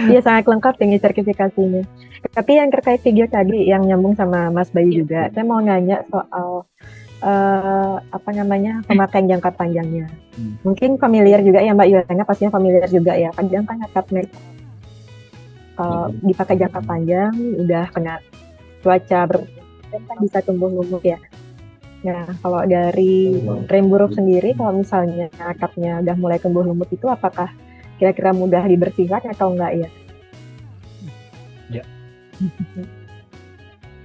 Iya sangat lengkap ini sertifikasinya. Tapi yang terkait video tadi yang nyambung sama Mas Bayu juga, saya mau nanya soal pemakaian jangka panjangnya. Mungkin familiar juga ya Mbak Yuliana, pastinya familiar juga ya. Kadang kan atap metal kalau dipakai jangka panjang udah kena cuaca kan bisa tumbuh lumut ya. Nah kalau dari Rainbow Roof sendiri, kalau misalnya atapnya udah mulai tumbuh lumut itu apakah kira-kira mudah dibersihkan atau enggak ya? Ya.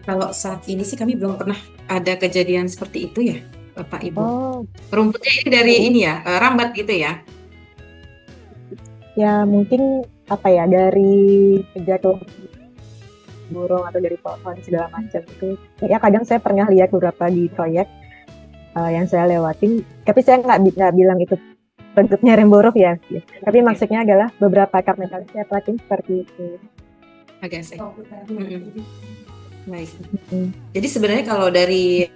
Kalau saat ini sih kami belum pernah ada kejadian seperti itu ya, Bapak Ibu. Rumputnya ini dari ini ya, rambat gitu ya? Ya mungkin dari jatuh burung atau dari pohon segala macam itu. Ya kadang saya pernah lihat beberapa di proyek yang saya lewatin, tapi saya nggak bilang itu bentuknya Rainbow Roof ya. Tapi maksudnya adalah beberapa atap metal saya pelatin seperti itu. Agak sih. Baik. Jadi sebenarnya kalau dari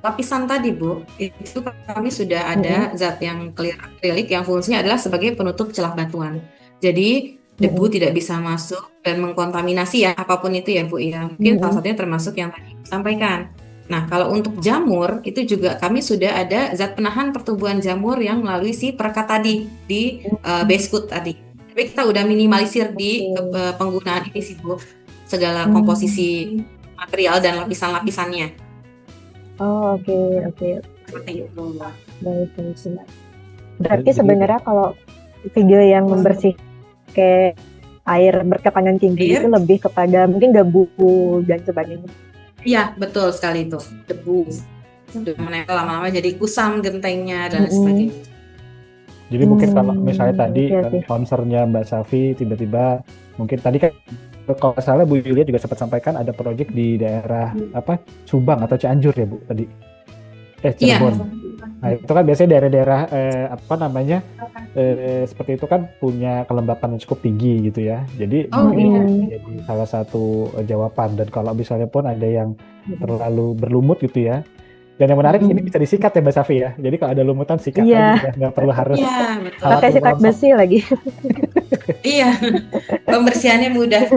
lapisan tadi Bu, itu kami sudah ada zat yang clear acrylic yang fungsinya adalah sebagai penutup celah batuan. Jadi debu tidak bisa masuk dan mengkontaminasi ya apapun itu ya Bu ya. Mungkin salah satunya termasuk yang tadi disampaikan. Nah kalau untuk jamur itu juga kami sudah ada zat penahan pertumbuhan jamur yang melalui si perekat tadi di base coat tadi. Tapi kita udah minimalisir di penggunaan ini sih Bu, segala komposisi material dan lapisan-lapisannya. Oh, oke, oke. Seperti itu. Baik, baik, baik. Berarti Jadi sebenarnya kalau video yang membersih kayak air berkepangan tinggi Air? itu lebih kepada mungkin debu dan sebagainya. Iya, betul sekali itu. Debu. Sudah menempel lama-lama jadi kusam gentengnya dan Mm-mm. sebagainya. Jadi mungkin kalau misalnya tadi Oke, oke. concernnya Mbak Safi tiba-tiba mungkin tadi kan kalau nggak salah Bu Yulia juga sempat sampaikan ada proyek di daerah apa Subang atau Cianjur ya Bu tadi. Iya. Cirebon. Nah itu kan biasanya daerah-daerah apa namanya seperti itu kan punya kelembapan yang cukup tinggi gitu ya. Jadi Oh, mungkin iya. jadi salah satu jawaban. Dan kalau misalnya pun ada yang terlalu berlumut gitu ya. Dan yang menarik ini bisa disikat ya Mbak Safi ya. Jadi kalau ada lumutan sikat Iya. aja, nggak perlu harus Iya, betul. Pakai khawatir sikat longsor. besi lagi. Iya. Pembersihannya mudah.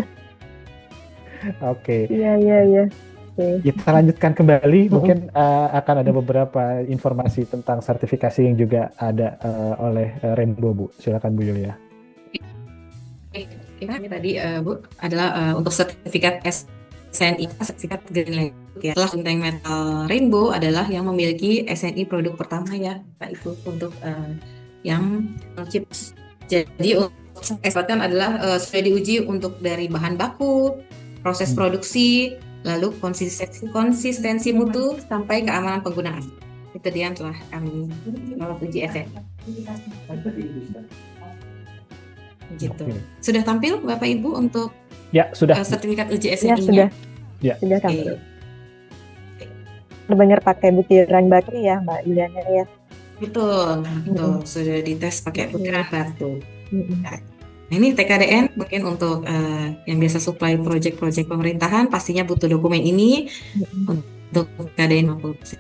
Oke. Iya. Oke. Kita lanjutkan kembali. Mungkin akan ada beberapa informasi tentang sertifikasi yang juga ada oleh Rainbow Bu. Silakan Bu Yulia. Ini tadi Bu adalah untuk sertifikat SNI, sertifikat Green Label ya. Setelah Genteng Metal Rainbow adalah yang memiliki SNI produk pertama ya, Pak Ibu, untuk yang chips. Jadi untuk eksporkan adalah sudah diuji untuk dari bahan baku, proses produksi, lalu konsistensi mutu sampai keamanan penggunaan. Itu dia yang telah kami lolos uji SNI. Gitu. Oke. Sudah tampil Bapak Ibu untuk Ya sudah. sertifikat uji Ya, SNI-nya? Ya. Sudah Oke. sampai. Benar pakai butiran batu ya, Mbak Juliana ya. Betul. Sudah dites pakai butiran batu. Mm-mm. Nah, ini TKDN mungkin untuk yang biasa supply project-project pemerintahan pastinya butuh dokumen ini untuk TKDN 50%.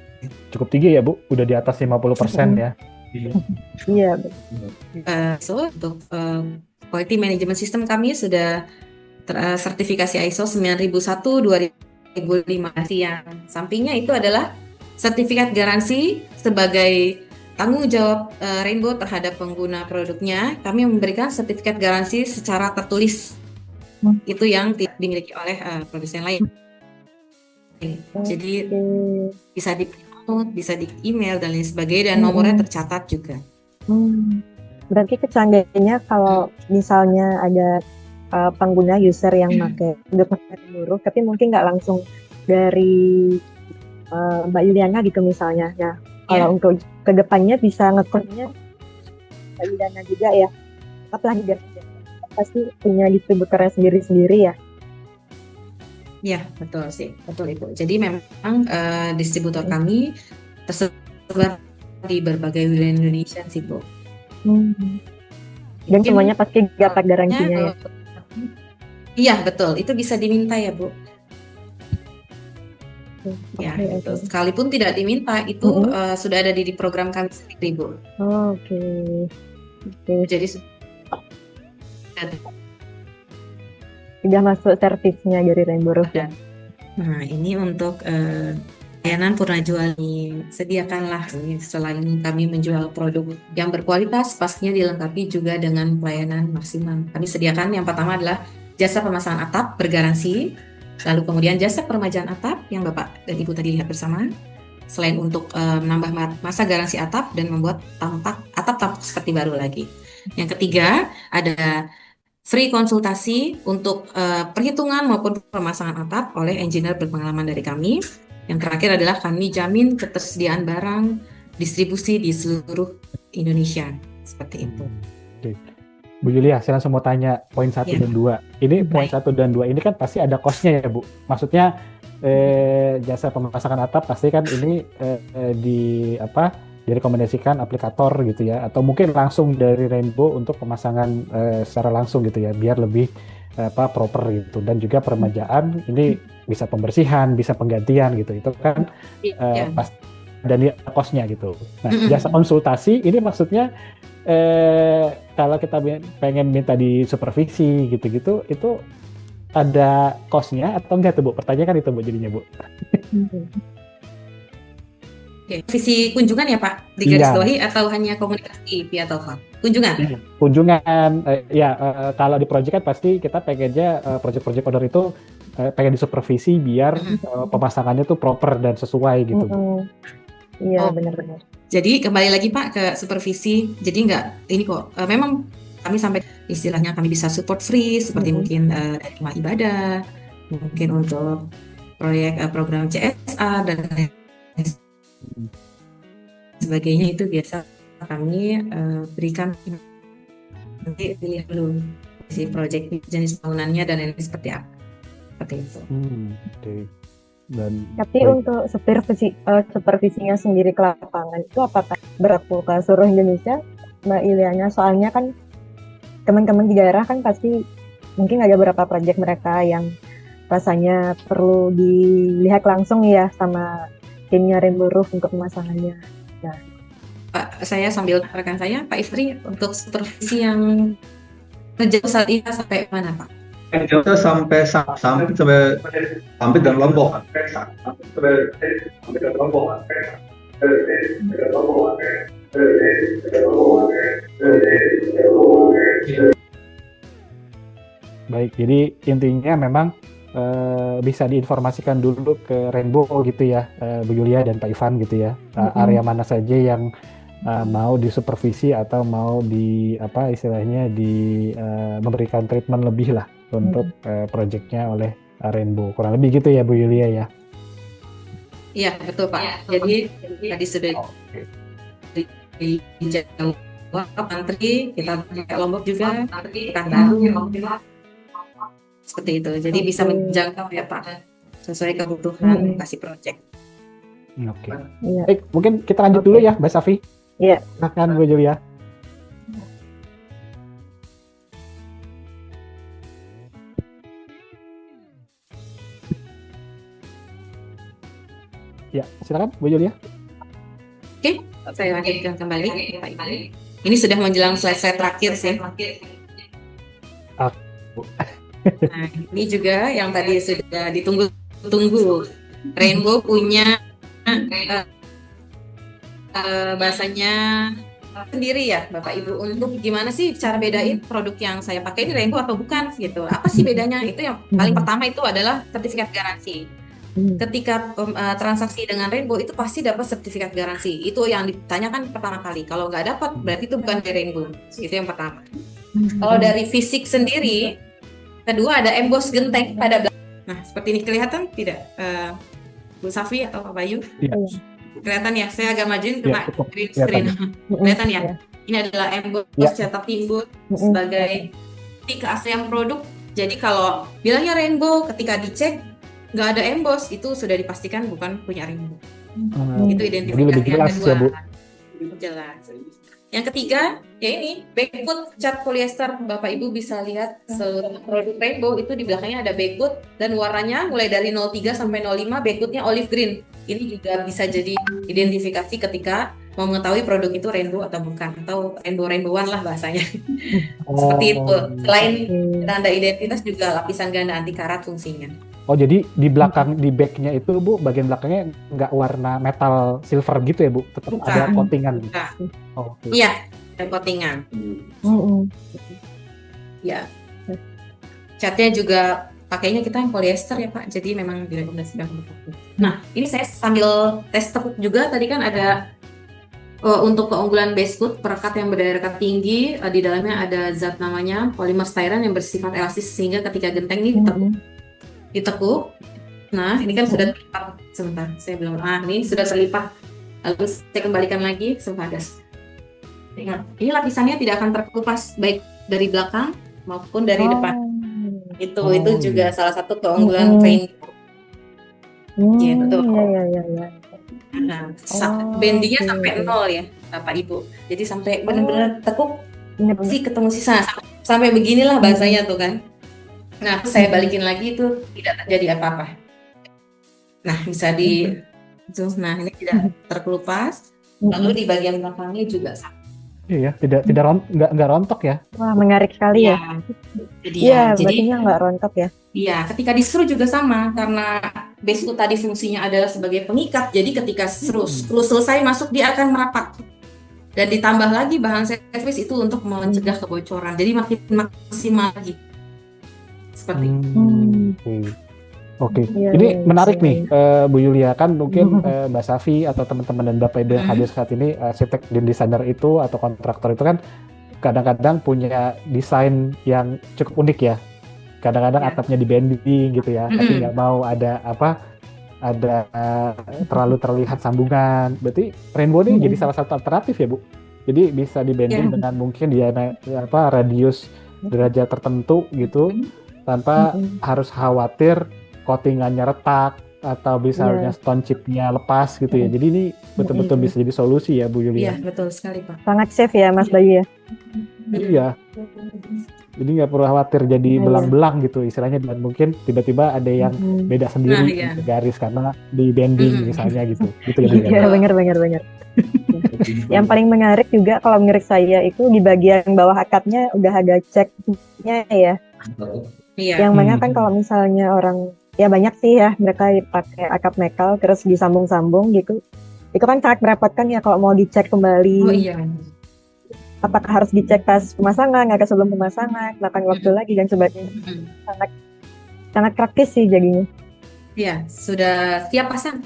Cukup tinggi ya Bu, udah di atas 50% ya. Iya. So untuk quality management system kami sudah sertifikasi ISO 9001/2005. Yang sampingnya itu adalah sertifikat garansi sebagai tanggung jawab Rainbow terhadap pengguna produknya. Kami memberikan sertifikat garansi secara tertulis. Itu yang tidak dimiliki oleh produsen lain. Jadi bisa di print, bisa di email dan lain sebagainya, dan nomornya tercatat juga. Berarti kecanggihannya kalau misalnya ada pengguna user yang pakai dokumen buruh, tapi mungkin nggak langsung dari Mbak Yuliana gitu misalnya. Nah, kalau untuk kedepannya bisa ngekonnya Mbak Yuliana juga ya. Apalagi biar pasti punya distributornya sendiri-sendiri ya. Ya, betul sih, betul Ibu. Jadi memang distributor kami tersebar di berbagai wilayah Indonesia sih Bu. Dan semuanya pasti dapat garansinya ya. Iya betul, itu bisa diminta ya Bu. Ya, betul. Sekalipun tidak diminta, itu sudah ada di program kami sendiri Bu. Oke. Jadi sudah masuk servisnya dari Rainbow Roof. Nah, ini untuk layanan purna jual ini sediakanlah. Selain kami menjual produk yang berkualitas, pastinya dilengkapi juga dengan pelayanan maksimal. Kami sediakan yang pertama adalah jasa pemasangan atap bergaransi, lalu kemudian jasa peremajaan atap yang Bapak dan Ibu tadi lihat bersama. Selain untuk menambah masa garansi atap dan membuat atap seperti baru lagi. Yang ketiga ada free konsultasi untuk perhitungan maupun pemasangan atap oleh engineer berpengalaman dari kami. Yang terakhir adalah kami jamin ketersediaan barang distribusi di seluruh Indonesia. Seperti itu. Oke. Bu Yulia, saya langsung mau tanya poin 1 dan 2. Ini poin 1 dan 2 ini kan pasti ada cost-nya ya Bu. Maksudnya jasa pemasangan atap pasti kan ini direkomendasikan aplikator gitu ya, atau mungkin langsung dari Rainbow untuk pemasangan secara langsung gitu ya, biar lebih proper gitu. Dan juga peremajaan ini bisa pembersihan, bisa penggantian gitu. Itu kan pas dan cost-nya gitu. Nah, jasa konsultasi ini maksudnya kalau kita pengen minta di supervisi gitu-gitu, itu ada cost-nya atau enggak tuh Bu? Pertanyaan itu Bu jadinya Bu. Oke, visi kunjungan ya Pak, digarisbawahi atau hanya komunikasi via telepon? Kunjungan? Kunjungan, kalau di project kan pasti kita pengennya project-project order itu pengen disupervisi biar pemasangannya tuh proper dan sesuai gitu. Iya, Oh. benar-benar. Jadi kembali lagi Pak ke supervisi. Jadi nggak ini kok memang kami sampai istilahnya kami bisa support free seperti mungkin dari rumah ibadah, mungkin untuk proyek program CSA dan lain sebagainya itu biasa kami berikan nanti pilih dulu si proyek jenis bangunannya dan lain seperti apa. Seperti itu. Oke. Dan Tapi untuk supervisinya sendiri ke lapangan itu apakah berlaku ke seluruh Indonesia, Mbak Iliana? Soalnya kan teman-teman di daerah kan pasti mungkin ada beberapa proyek mereka yang rasanya perlu dilihat langsung ya sama timnya Rainbow Roof untuk pemasangannya. Nah, Pak, saya sambil rekan saya, Pak Ifri, untuk supervisi yang sejauh saat ini sampai mana Pak? Kita sampai dan Lombok. baik, jadi intinya memang bisa diinformasikan dulu ke Rainbow gitu ya, Bu Yulia dan Pak Ivan gitu ya, area mana saja yang mau disupervisi atau mau apa istilahnya memberikan treatment lebih lah untuk proyeknya oleh Rainbow, kurang lebih gitu ya Bu Yulia ya. Iya betul Pak. Jadi tadi sudah di Jawa, Pantri, kita ke Lombok juga, kita tahu seperti itu. Jadi bisa menjangkau ya Pak, sesuai kebutuhan lokasi proyek. Oke. iya. Baik, mungkin kita lanjut dulu ya, Mbak Safi. Iya. Silakan Bu Yulia. Ya, silakan Bu Yulia. Oke, saya lanjutkan kembali Pak Ivan. Ini sudah menjelang slide terakhir sih. Nah, ini juga yang tadi sudah ditunggu-tunggu. Rainbow punya bahasanya sendiri ya Bapak Ibu, untuk gimana sih cara bedain produk yang saya pakai ini Rainbow atau bukan gitu. Apa sih bedanya? Itu yang paling pertama itu adalah sertifikat garansi. Ketika transaksi dengan Rainbow itu pasti dapat sertifikat garansi. Itu yang ditanyakan pertama kali. Kalau nggak dapat berarti itu bukan dari Rainbow. Itu yang pertama. Kalau dari fisik sendiri, kedua ada emboss genteng pada belakang. Nah, seperti ini kelihatan tidak, Bu Safi atau Pak Bayu? Iya. Kelihatan ya, saya agak majuin kena cukup green screen. Kelihatan ya? Iya. Ini adalah emboss Iya. cetak timbul sebagai bukti keaslian produk. Jadi kalau bilangnya Rainbow, ketika dicek nggak ada emboss, itu sudah dipastikan bukan punya Rainbow. Itu Jadi identifikasi lebih yang jelas kedua. ya, Bu. Jelas. Yang ketiga, ya ini backwood cat polyester. Bapak Ibu bisa lihat seluruh produk Rainbow itu di belakangnya ada backwood dan warnanya mulai dari 03 sampai 05 backwoodnya olive green. Ini juga bisa jadi identifikasi ketika mau mengetahui produk itu Rainbow atau bukan, atau Rainbowan lah bahasanya. Seperti itu. Selain tanda identitas juga lapisan ganda anti karat fungsinya. Oh, jadi di belakang, di backnya itu Bu, bagian belakangnya nggak warna metal silver gitu ya Bu? Tetap Bukan. ada coatingan. Bukan. Oh, oke. Iya, dan coatingan. Ya. Catnya juga pakainya kita yang polyester ya Pak, jadi memang direkomendasikan untuk itu. Nah, ini saya sambil tes tekuk juga, tadi kan ada untuk keunggulan basewood, perekat yang berdaya rekat tinggi, di dalamnya ada zat namanya polimer styrene yang bersifat elastis sehingga ketika genteng ini ditekuk. Nah, ini kan sudah terlipat. Sebentar, saya belum. Ini sudah terlipat. Lalu saya kembalikan lagi, sebentar. Nah, ini lapisannya tidak akan terkelupas baik dari belakang maupun dari depan. Itu juga salah satu keunggulan Rainbow. Gitu. Iya. Nah, bendingnya sampai 0 ya, Bapak Ibu. Jadi sampai benar-benar tekuk sih ketemu sisa. Sampai beginilah bahasanya tuh kan. Nah, saya balikin lagi itu tidak terjadi apa-apa. Nah, bisa nah ini tidak terkelupas. Lalu di bagian belakangnya juga sama. Iya, nggak rontok ya? Wah, menarik sekali ya. Jadi batunya nggak rontok ya. Iya, ketika diseru juga sama karena basewood tadi fungsinya adalah sebagai pengikat. Jadi ketika skru selesai masuk dia akan merapat. Dan ditambah lagi bahan servis itu untuk mencegah kebocoran. Jadi makin maksimal lagi. Seperti itu. Oke, Iya, ini iya, menarik iya, nih, iya. Bu Yulia, kan mungkin Mbak Safi atau teman-teman dan Bapak Ibu yang hadir saat ini, arsitek dan desainer itu atau kontraktor itu kan kadang-kadang punya desain yang cukup unik ya. Kadang-kadang Ya. atapnya di bending gitu ya, tapi Mm-mm. nggak mau ada terlalu terlihat sambungan. Berarti rainbow ini jadi salah satu alternatif ya, Bu. Jadi bisa di Ya. bending dengan mungkin dia radius derajat tertentu gitu, tanpa harus khawatir coatingannya retak atau misalnya Iya. stone chipnya lepas gitu ya. Jadi ini betul-betul bisa jadi solusi ya, Bu Iya, Yulia. betul sekali, Pak. Sangat safe ya Mas Bayu ya. Iya. Jadi nggak perlu khawatir jadi Iya. belang-belang gitu istilahnya, dan mungkin tiba-tiba ada yang beda sendiri Nah, iya. di garis karena di bending misalnya gitu. Gitu ya, Bu ya. Iya, benar. Yang paling menarik juga kalau menurut saya itu di bagian bawah akapnya udah ada ceknya ya. Iya. Yang mana kan kalau misalnya orang, ya banyak sih ya mereka pakai akap metal terus disambung-sambung gitu. Itu kan sangat merepotkan ya kalau mau dicek kembali. Oh iya. Apakah harus dicek pas pemasangan atau sebelum pemasangan, makan waktu lagi dan sebagainya. Sangat praktis sih jadinya. Iya, sudah siap pasang.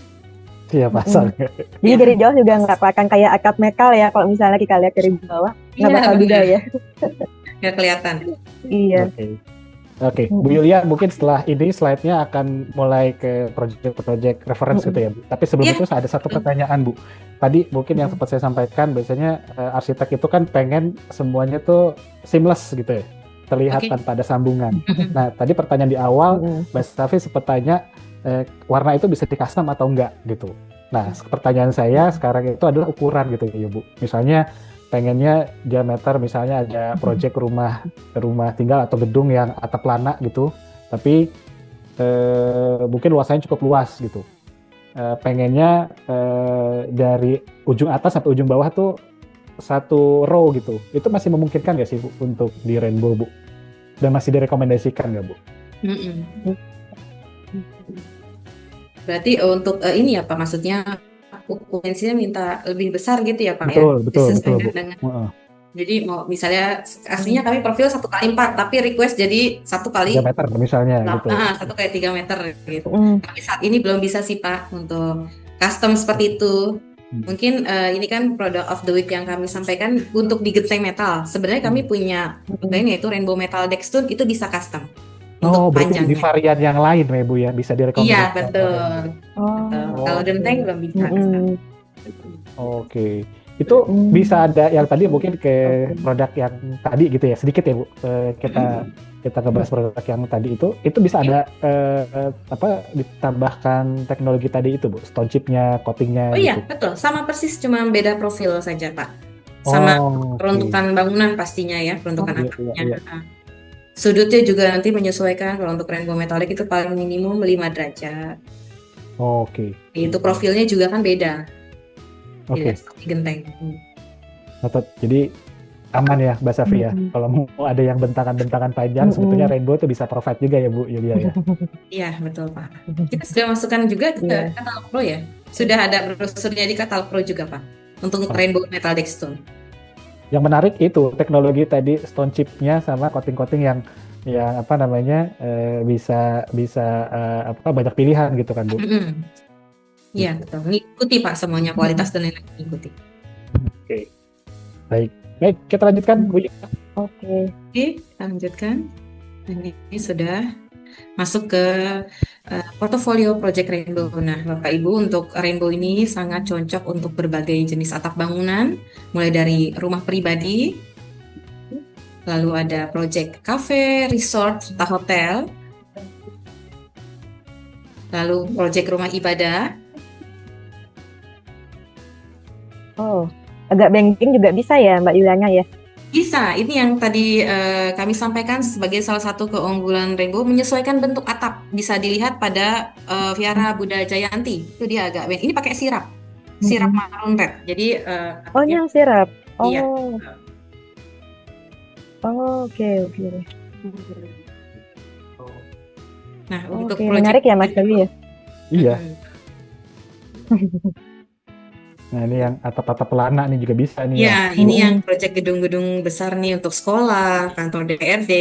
Iya pasang. Jadi dari jauh juga nggak kelihatan kayak akap metal ya kalau misalnya kita lihat dari bawah. Nggak Iya, bakal juga benar. ya. Nggak kelihatan. Iya. Oke, Bu Yulia, mungkin setelah ini slide-nya akan mulai ke project reference gitu ya, Bu. Tapi sebelum Iya. itu ada satu pertanyaan, Bu. Tadi mungkin yang sempat saya sampaikan, biasanya arsitek itu kan pengen semuanya tuh seamless gitu ya, terlihat tanpa ada sambungan. Nah, tadi pertanyaan di awal, Mbak Safi sempat tanya, warna itu bisa di custom atau enggak gitu. Nah, pertanyaan saya sekarang itu adalah ukuran gitu ya, Bu. Misalnya pengennya diameter, misalnya ada project rumah tinggal atau gedung yang atap lana gitu, tapi mungkin luasannya cukup luas gitu. Pengennya dari ujung atas sampai ujung bawah tuh satu row gitu. Itu masih memungkinkan nggak sih, Bu, untuk di Rainbow, Bu? Dan masih direkomendasikan nggak, Bu? Berarti untuk ini ya Pak, maksudnya ukurannya minta lebih besar gitu ya Pak? Betul. Dengan, jadi mau misalnya aslinya kami profil 1x4, tapi request jadi 1x 3 meter misalnya gitu. 1x3 meter gitu. Tapi saat ini belum bisa sih Pak untuk custom seperti itu. Mungkin ini kan product of the week yang kami sampaikan untuk di genteng metal. Sebenarnya kami punya ini yaitu Rainbow Metal Dextone, itu bisa custom. Untuk berarti panjangnya. di varian yang lain ya, Bu ya, bisa direkomendasikan. Iya, betul. Kalau genteng belum bisa. Oke. Itu bisa ada yang tadi mungkin ke produk yang tadi gitu ya, sedikit ya, Bu. Kita ngebahas produk yang tadi itu bisa ada ditambahkan teknologi tadi itu, Bu, stone chipnya, coatingnya. Oh iya, betul, sama persis, cuma beda profil saja Pak. Sama peruntukan bangunan pastinya ya, peruntukan atapnya. Sudutnya juga nanti menyesuaikan. Kalau untuk rainbow metallic itu paling minimum 5 derajat. Oke. Itu profilnya juga kan beda. Tidak seperti genteng. Jadi aman ya, Mbak Safi ya. Kalau mau ada yang bentangan-bentangan panjang, sebetulnya Rainbow itu bisa provide juga ya, Bu Yulia ya. Iya, betul Pak. Kita sudah masukkan juga ke Katalog Pro ya. Sudah ada brosurnya di Katalog Pro juga Pak, untuk Rainbow Metal Dextone. Yang menarik itu teknologi tadi stone chipnya sama coating-coating yang bisa banyak pilihan gitu kan, Bu. Iya, betul. Ngikuti Pak semuanya, kualitas dan lain-lain ngikuti. Oke. Baik, kita lanjutkan, Bu. Oke, kita lanjutkan. Ini sudah masuk ke portofolio Project Rainbow. Nah, Bapak Ibu, untuk Rainbow ini sangat cocok untuk berbagai jenis atap bangunan, mulai dari rumah pribadi, lalu ada project cafe, resort, serta hotel, lalu project rumah ibadah. Oh, agak banking juga bisa ya Mbak Yuliana ya? Bisa, ini yang tadi kami sampaikan sebagai salah satu keunggulan Rainbow, menyesuaikan bentuk atap. Bisa dilihat pada Viara Buddha Jayanti, itu dia agak bank. Ini pakai sirap maroon red. Jadi ini yang sirap. Iya. Oke. Nah, untuk menarik ya Mas Bayu ya? Iya. Nah, ini yang atap-atap pelana nih juga bisa nih. Ya, ini yang proyek gedung-gedung besar nih untuk sekolah, kantor DPRD,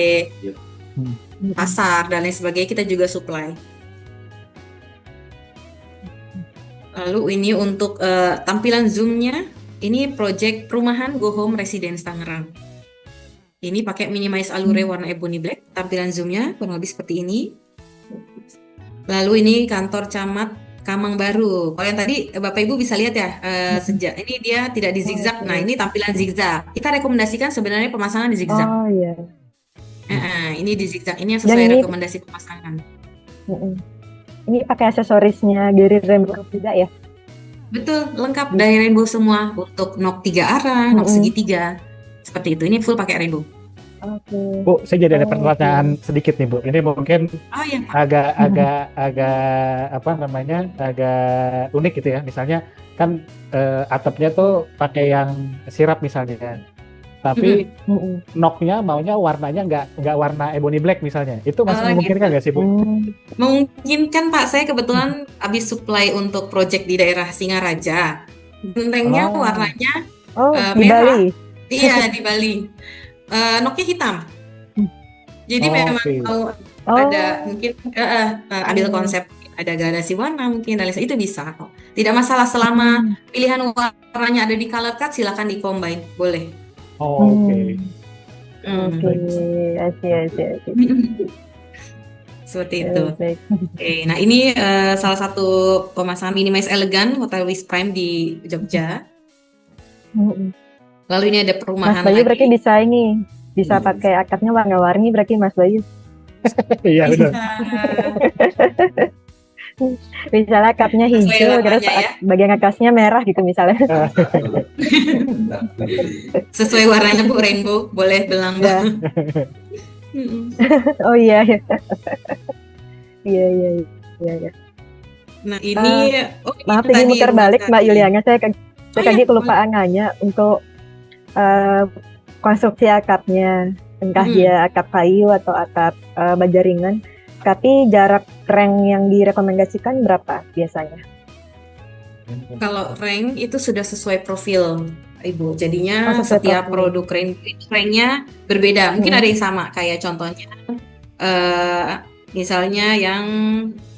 pasar dan lain sebagainya, kita juga supply. Lalu ini untuk tampilan zoom-nya, ini project perumahan Go Home Residence Tangerang. Ini pakai minimize alure warna ebony black, tampilan zoom-nya kurang lebih seperti ini. Lalu ini kantor camat Kamang Baru. Kalau yang tadi Bapak Ibu bisa lihat ya, sejak ini dia tidak di zigzag. Nah, ini tampilan zigzag. Kita rekomendasikan sebenarnya pemasangan di zigzag. Oh iya. Ini di zigzag. Ini yang Dan sesuai ini- rekomendasi pemasangan. Ini pakai aksesorisnya dari Rainbow Roof juga ya? Betul, lengkap dari rainbow semua. Untuk knock 3 arah, knock segitiga. Seperti itu. Ini full pakai rainbow. Oke. Bu, saya jadi ada Oh, pertanyaan sedikit nih Bu. Ini mungkin Oh iya, Pak. agak apa namanya, agak unik gitu ya. Misalnya kan atapnya tuh pakai yang sirap misalnya, tapi knocknya maunya warnanya nggak warna ebony black misalnya. Itu masih Oh, memungkinkan nggak sih Bu? Mungkin Pak, saya kebetulan habis supply untuk project di daerah Singaraja. Gentengnya Oh. warnanya Oh, di merah. Bali. Iya, di Bali. Knocknya hitam. Jadi Oh, memang oke. mau Oh, ada mungkin ambil konsep ada gradasi warna mungkin dan lain-lain, itu bisa kok. Tidak masalah selama pilihan warnanya ada di color card, silakan di-combine, boleh. Oh, oke. oke. Asyik. Seperti itu. Baik. Oke, nah ini salah satu pemasangan Minimize Elegan Hotel Wis Prime di Jogja. Lalu ini ada Mas perumahan Bayu lagi. berarti bisa pakai akadnya warna-warni berarti Mas Bayu. Iya benar. Misalnya akadnya Sesuai hijau, terus warnanya ya. bagian atasnya merah gitu misalnya. Sesuai warnanya Bu, rainbow, boleh belang. Ya. Mm-mm. Oh iya. Iya. Nah ini, Maaf ini ini tadi muter rumah balik Mbak tadi. Yuliana, saya Oh, tadi iya, kelupaan nanya untuk konstruksi akapnya, entah dia akap kayu atau akap baja ringan. Tapi jarak rank yang direkomendasikan berapa biasanya? Kalau rank itu sudah sesuai profil Ibu. Jadinya Oh, sesuai setiap profil. produk ranknya berbeda. Mungkin ada yang sama, kayak contohnya misalnya yang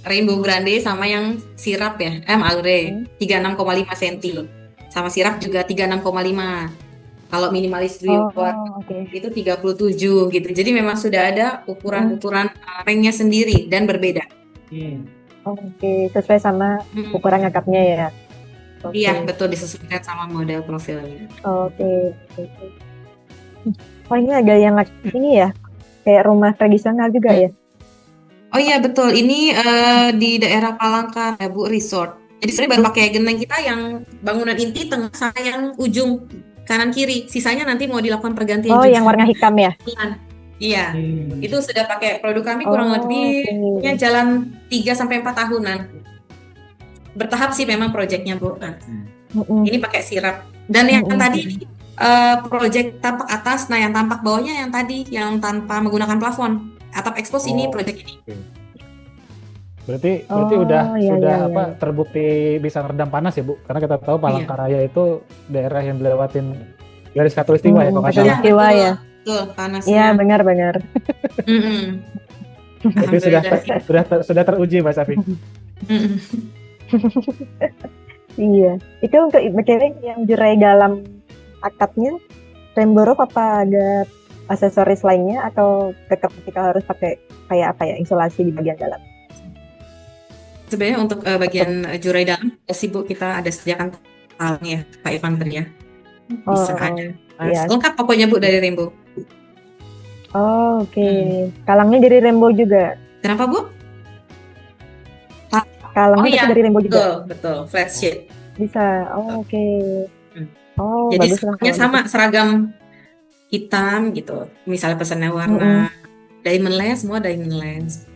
Rainbow Grande sama yang sirap ya, Alure 36,5 cm. Sama sirap juga 36,5. Kalau minimalis Oh, warna oke. itu 37 gitu. Jadi memang sudah ada ukuran-ukuran ranknya sendiri dan berbeda. Oke, sesuai sama ukuran akapnya ya. Oke. Iya, betul, disesuaikan sama model profilnya. Oke. Oh ini ada yang ini ya, kayak rumah tradisional juga ya. Oh iya betul, ini di daerah Palangka ya Bu, resort. Jadi sebenarnya baru pakai genteng kita yang bangunan inti tengah sama yang ujung kanan kiri. Sisanya nanti mau dilakukan pergantian Oh, juga. yang warna hitam ya. Iya, itu sudah pakai produk kami kurang Oh, lebih oke. ya, jalan 3-4 tahunan. Bertahap sih memang proyeknya Bu. Nah, ini pakai sirap. Dan yang tadi ini proyek tampak atas, nah yang tampak bawahnya yang tadi yang tanpa menggunakan plafon. Atap expose ini proyek ini. Berarti Oh, udah iya, sudah iya, apa terbukti bisa meredam panas ya Bu? Karena kita tahu Palangkaraya itu daerah yang dilewatin garis khatulistiwa ya kalau nggak salah. Khatulistiwa ya. Betul, panasnya. Iya, benar. Itu sudah teruji Mas Safi. Iya. Itu untuk BTW yang jurai dalam akapnya Rainbow Roof apa ada aksesoris lainnya atau tetap kita harus pakai kayak apa ya, isolasi di bagian dalam? Sebenarnya untuk bagian jurai dalam sih Bu, kita ada sediakan talnya Pak Ivan tadi ya. Bisa ada. iya. Lengkap pokoknya Bu dari Rainbow. Oh, oke. Kalangnya dari Rainbow juga. Kenapa Bu? Kalangnya Oh, iya. pasti dari Rainbow juga. Betul, flat sheet. Bisa. Oh, oke. Oh, Jadi bagus lah semuanya kalau sama, seragam hitam gitu. Misalnya pesannya warna diamond lens, semua diamond lens.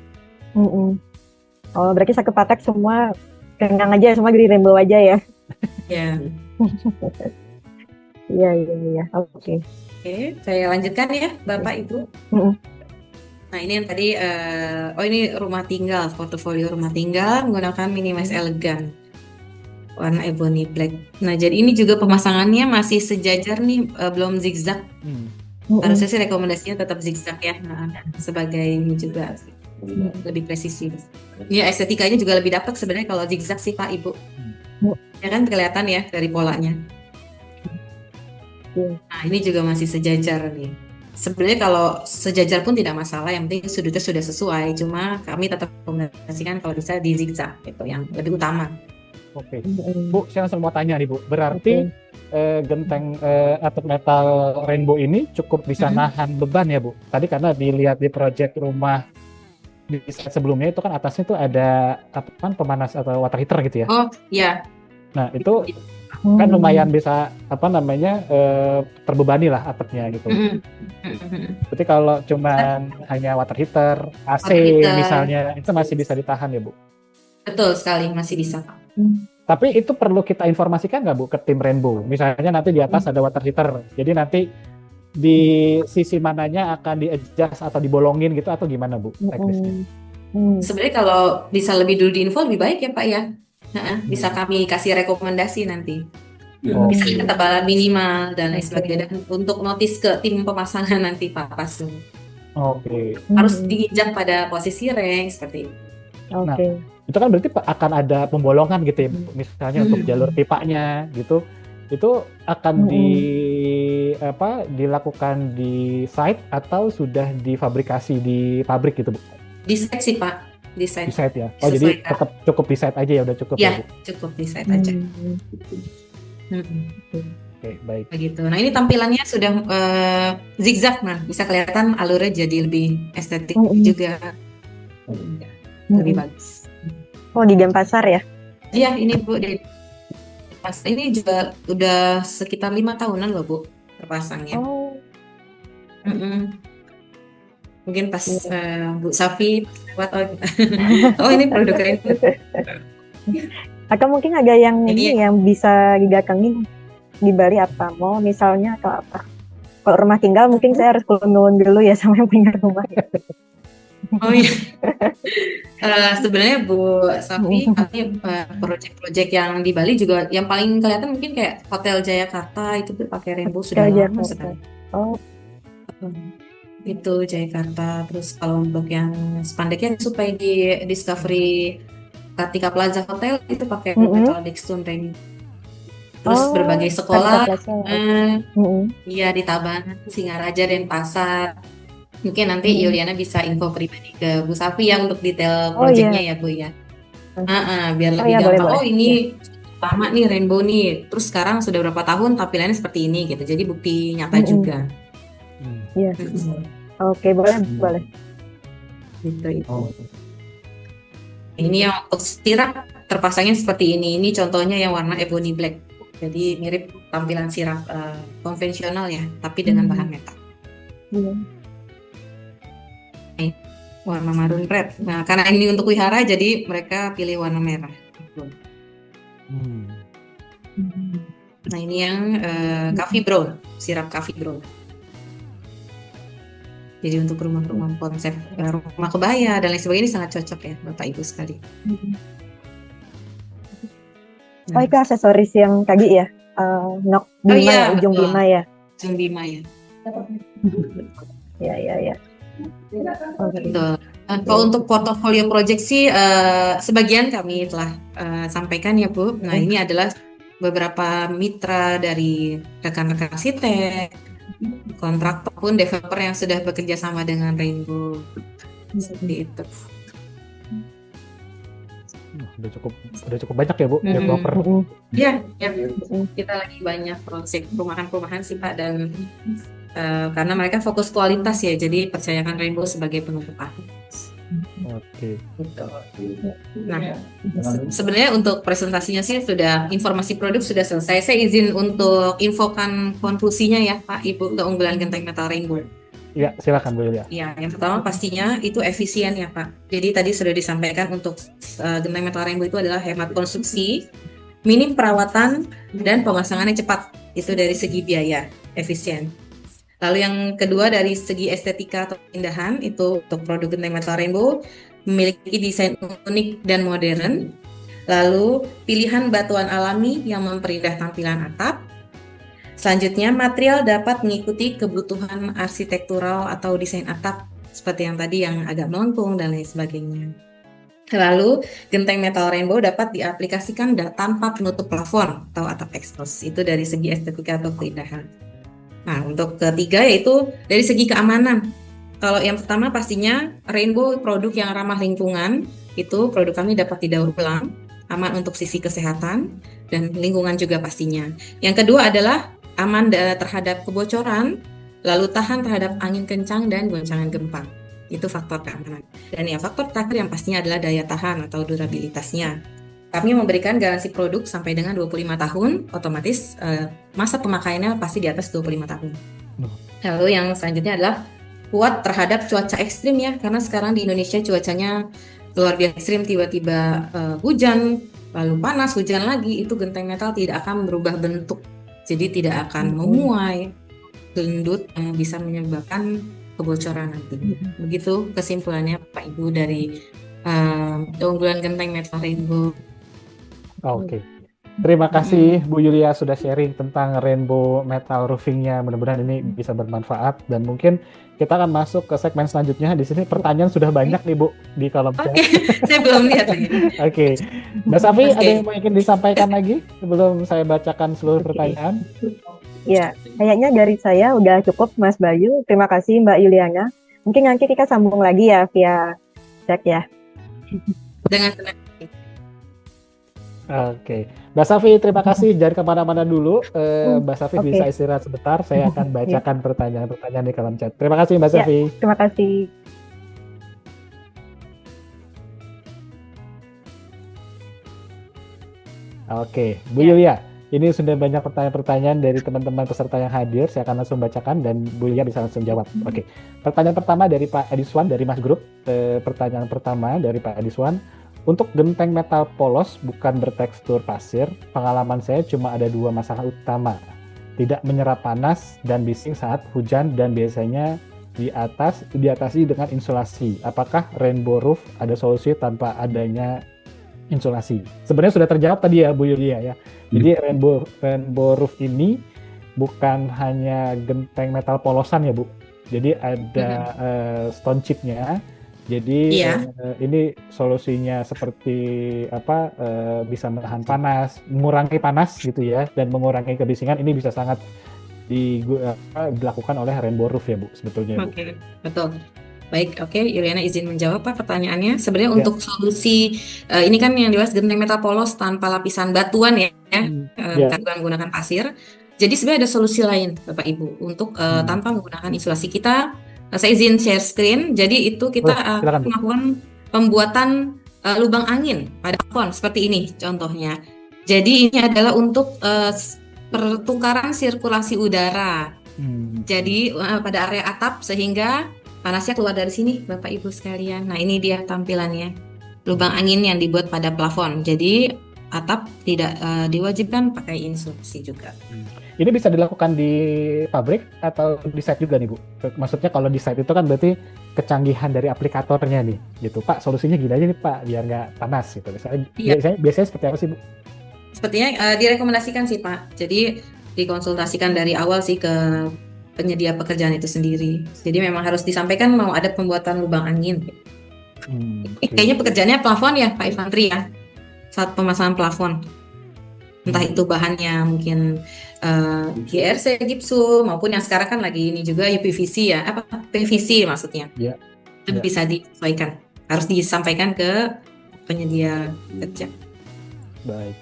Oh, berarti satu patek semua kenyang aja, semua dari Rainbow aja ya? Ya. Iya. Oke. Oke, saya lanjutkan ya, Bapak Ibu. Nah, ini yang tadi, ini rumah tinggal, portofolio rumah tinggal menggunakan Minimize Elegan warna ebony black. Nah, jadi ini juga pemasangannya masih sejajar nih, belum zigzag. Harusnya sih rekomendasinya tetap zigzag ya, sebagai ini juga lebih presisi. Ya, estetikanya juga lebih dapat sebenarnya kalau zigzag sih Pak Ibu. Ya kan kelihatan ya dari polanya. Nah, ini juga masih sejajar nih. Sebenarnya kalau sejajar pun tidak masalah, yang penting sudutnya sudah sesuai. Cuma kami tetap rekomendasikan kalau bisa di zigzag, itu yang lebih utama. Oke. Bu, saya langsung mau tanya nih Bu. Berarti genteng atap metal rainbow ini cukup bisa nahan beban ya Bu? Tadi karena dilihat di proyek rumah di slide sebelumnya itu kan atasnya tuh ada apa kan pemanas atau water heater gitu ya? Oh, iya. Nah, itu kan lumayan bisa apa namanya terbebani lah atapnya gitu. Berarti kalau cuman hanya water heater, AC Water heater. misalnya itu masih bisa ditahan ya Bu? Betul sekali, masih bisa. Tapi itu perlu kita informasikan nggak Bu ke tim Rainbow? Misalnya nanti di atas ada water heater, jadi nanti di sisi mananya akan di-adjust atau dibolongin gitu atau gimana Bu teknisnya? Sebenarnya kalau bisa lebih dulu diinfo lebih baik ya Pak ya. Bisa kami kasih rekomendasi nanti. Bisa ketebalan minimal dan lain sebagainya. Dan untuk notis ke tim pemasangan nanti Pak Pasu. Oke. Harus diinjak pada posisi reng seperti itu. Nah, itu kan berarti ada pembolongan gitu ya, misalnya untuk jalur pipanya gitu. Itu akan dilakukan di site atau sudah difabrikasi di pabrik gitu Bu? Di site sih Pak, di site. Di site ya. Oh jadi tetap cukup di site aja ya, udah cukup ya Bu? Cukup di site aja. Oke, baik. Begitu. Nah ini tampilannya sudah zigzag, nah bisa kelihatan alurnya jadi lebih estetik juga, lebih bagus. Oh di Denpasar ya? Iya ini Bu, ini juga udah sekitar 5 tahunan loh Bu terpasangnya. Mungkin pas Bu Safi lewat oh ini produk Rainbow. Atau mungkin ada yang ini yang bisa didatengin di Bali apa mau misalnya atau apa? Kalau rumah tinggal mungkin saya harus kulon dulu ya sama yang punya rumah. Oh iya. Sebenarnya Bu Safi, proyek-proyek yang di Bali juga yang paling kelihatan mungkin kayak Hotel Jayakarta itu tuh pakai Rainbow sudah lama sekali. Oh. Itu Jayakarta. Terus kalau untuk yang spandeknya supaya di Discovery Kartika Plaza Hotel itu pakai metallic stone ring. Terus berbagai sekolah, iya di Tabanan, Singaraja, Denpasar. Mungkin nanti Yuliana bisa info pribadi ke Bu Safi ya untuk detail proyeknya ya Bu ya. Biar lebih gampang. Boleh. Ini lama nih Rainbow nih. Terus sekarang sudah berapa tahun tampilannya seperti ini gitu. Jadi bukti nyata juga. Iya. Oke, boleh. Gitu. Ini yang untuk sirap terpasangnya seperti ini. Ini contohnya yang warna ebony black. Jadi mirip tampilan sirap konvensional ya, tapi dengan bahan metal. Warna marun red. Nah, karena ini untuk wihara, jadi mereka pilih warna merah. Nah, ini yang coffee brown, sirap coffee brown. Jadi untuk rumah-rumah konsep rumah kebaya dan lain sebagainya ini sangat cocok ya Bapak Ibu sekali. Oh itu aksesoris yang tadi ya, nok bima ya, ujung bima ya. Ujung bima ya. Ya. Betul. Kalau untuk portofolio project sih sebagian kami telah sampaikan ya Bu. Nah ini adalah beberapa mitra dari rekan-rekan arsitek, kontraktor pun developer yang sudah bekerja sama dengan Rainbow seperti itu. Udah cukup banyak ya Bu developer. Iya, kita lagi banyak proyek perumahan sih Pak dan karena mereka fokus kualitas ya, jadi percayakan Rainbow sebagai penutup akses. Oke. Nah, sebenarnya untuk presentasinya sih sudah informasi produk sudah selesai. Saya izin untuk infokan konklusinya ya Pak Ibu keunggulan genteng metal Rainbow. Iya, silakan Bu Yulia. Ya, yang pertama pastinya itu efisien ya Pak. Jadi tadi sudah disampaikan untuk genteng metal Rainbow itu adalah hemat konstruksi, minim perawatan dan pemasangannya cepat. Itu dari segi biaya, efisien. Lalu yang kedua dari segi estetika atau keindahan itu untuk produk genteng metal Rainbow memiliki desain unik dan modern. Lalu pilihan batuan alami yang memperindah tampilan atap. Selanjutnya material dapat mengikuti kebutuhan arsitektural atau desain atap seperti yang tadi yang agak melengkung dan lain sebagainya. Lalu genteng metal rainbow dapat diaplikasikan tanpa penutup plafon atau atap ekspos. Itu dari segi estetika atau keindahan. Nah, untuk ketiga yaitu dari segi keamanan. Kalau yang pertama pastinya rainbow produk yang ramah lingkungan, itu produk kami dapat didaur ulang, aman untuk sisi kesehatan dan lingkungan juga pastinya. Yang kedua adalah aman terhadap kebocoran, lalu tahan terhadap angin kencang dan goncangan gempa. Itu faktor keamanan. Dan yang faktor terakhir yang pastinya adalah daya tahan atau durabilitasnya. Kami memberikan garansi produk sampai dengan 25 tahun, otomatis masa pemakaiannya pasti di atas 25 tahun. Lalu yang selanjutnya adalah kuat terhadap cuaca ekstrim ya, karena sekarang di Indonesia cuacanya luar biasa ekstrim, tiba-tiba hujan, lalu panas, hujan lagi, itu genteng metal tidak akan berubah bentuk. Jadi tidak akan menguai, gendut, bisa menyebabkan kebocoran nanti. Begitu kesimpulannya Pak Ibu dari keunggulan genteng metal rainbow. Oke. Terima kasih Bu Yulia sudah sharing tentang rainbow metal roofingnya. Mudah-mudahan ini bisa bermanfaat dan mungkin kita akan masuk ke segmen selanjutnya. Di sini pertanyaan sudah banyak nih Bu di kolom chat. Oke, saya belum lihat lagi. Oke. Mbak Safi, ada yang ingin disampaikan lagi sebelum saya bacakan seluruh pertanyaan? Ya, kayaknya dari saya udah cukup Mas Bayu. Terima kasih Mbak Yuliana. Mungkin nanti kita sambung lagi ya via chat ya. Dengan senang. Oke, Mbak Safi terima kasih. Jangan kemana-mana dulu. Mbak Safi bisa istirahat sebentar. Saya akan bacakan pertanyaan-pertanyaan di kolom chat. Terima kasih Mbak Safi. Terima kasih. Oke, Bu Yulia. Ini sudah banyak pertanyaan-pertanyaan dari teman-teman peserta yang hadir. Saya akan langsung bacakan dan Bu Yulia bisa langsung jawab. Oke, pertanyaan pertama dari Pak Ediswan dari Mas Group. Pertanyaan pertama dari Pak Ediswan. Untuk genteng metal polos bukan bertekstur pasir, pengalaman saya cuma ada 2 masalah utama. Tidak menyerap panas dan bising saat hujan dan biasanya diatasi dengan insulasi. Apakah rainbow roof ada solusi tanpa adanya insulasi? Sebenarnya sudah terjawab tadi ya Bu Yulia ya. Jadi rainbow roof ini bukan hanya genteng metal polosan ya Bu. Jadi ada stone chipnya. Jadi ini solusinya seperti apa? Bisa menahan panas, mengurangi panas gitu ya, dan mengurangi kebisingan. Ini bisa sangat dilakukan oleh rainbow roof ya Bu sebetulnya Bu. Oke, betul. Baik, oke, Yuliana izin menjawab Pak pertanyaannya. Sebenarnya untuk solusi ini kan yang dibahas genteng metal polos tanpa lapisan batuan ya, tanpa menggunakan pasir. Jadi sebenarnya ada solusi lain Bapak Ibu untuk tanpa menggunakan insulasi kita. Saya izin share screen. Jadi itu kita melakukan pembuatan lubang angin pada plafon seperti ini contohnya. Jadi ini adalah untuk pertukaran sirkulasi udara. Jadi pada area atap sehingga panasnya keluar dari sini Bapak Ibu sekalian. Nah ini dia tampilannya, lubang angin yang dibuat pada plafon. Jadi atap tidak diwajibkan pakai insulasi juga. Ini bisa dilakukan di pabrik atau di site juga nih Bu? Maksudnya kalau di site itu kan berarti kecanggihan dari aplikatornya nih gitu. Pak solusinya gini aja nih Pak biar nggak panas gitu. Biasanya seperti apa sih Bu? Sepertinya direkomendasikan sih Pak. Jadi dikonsultasikan dari awal sih ke penyedia pekerjaan itu sendiri. Jadi memang harus disampaikan mau ada pembuatan lubang angin. Kayaknya pekerjaannya plafon ya Pak Infantri ya, saat pemasangan plafon. Entah itu bahannya mungkin GRC, gipsum, maupun yang sekarang kan lagi ini juga UPVC ya, PVC maksudnya. Itu bisa disesuaikan. Harus disampaikan ke penyedia kerja. Baik.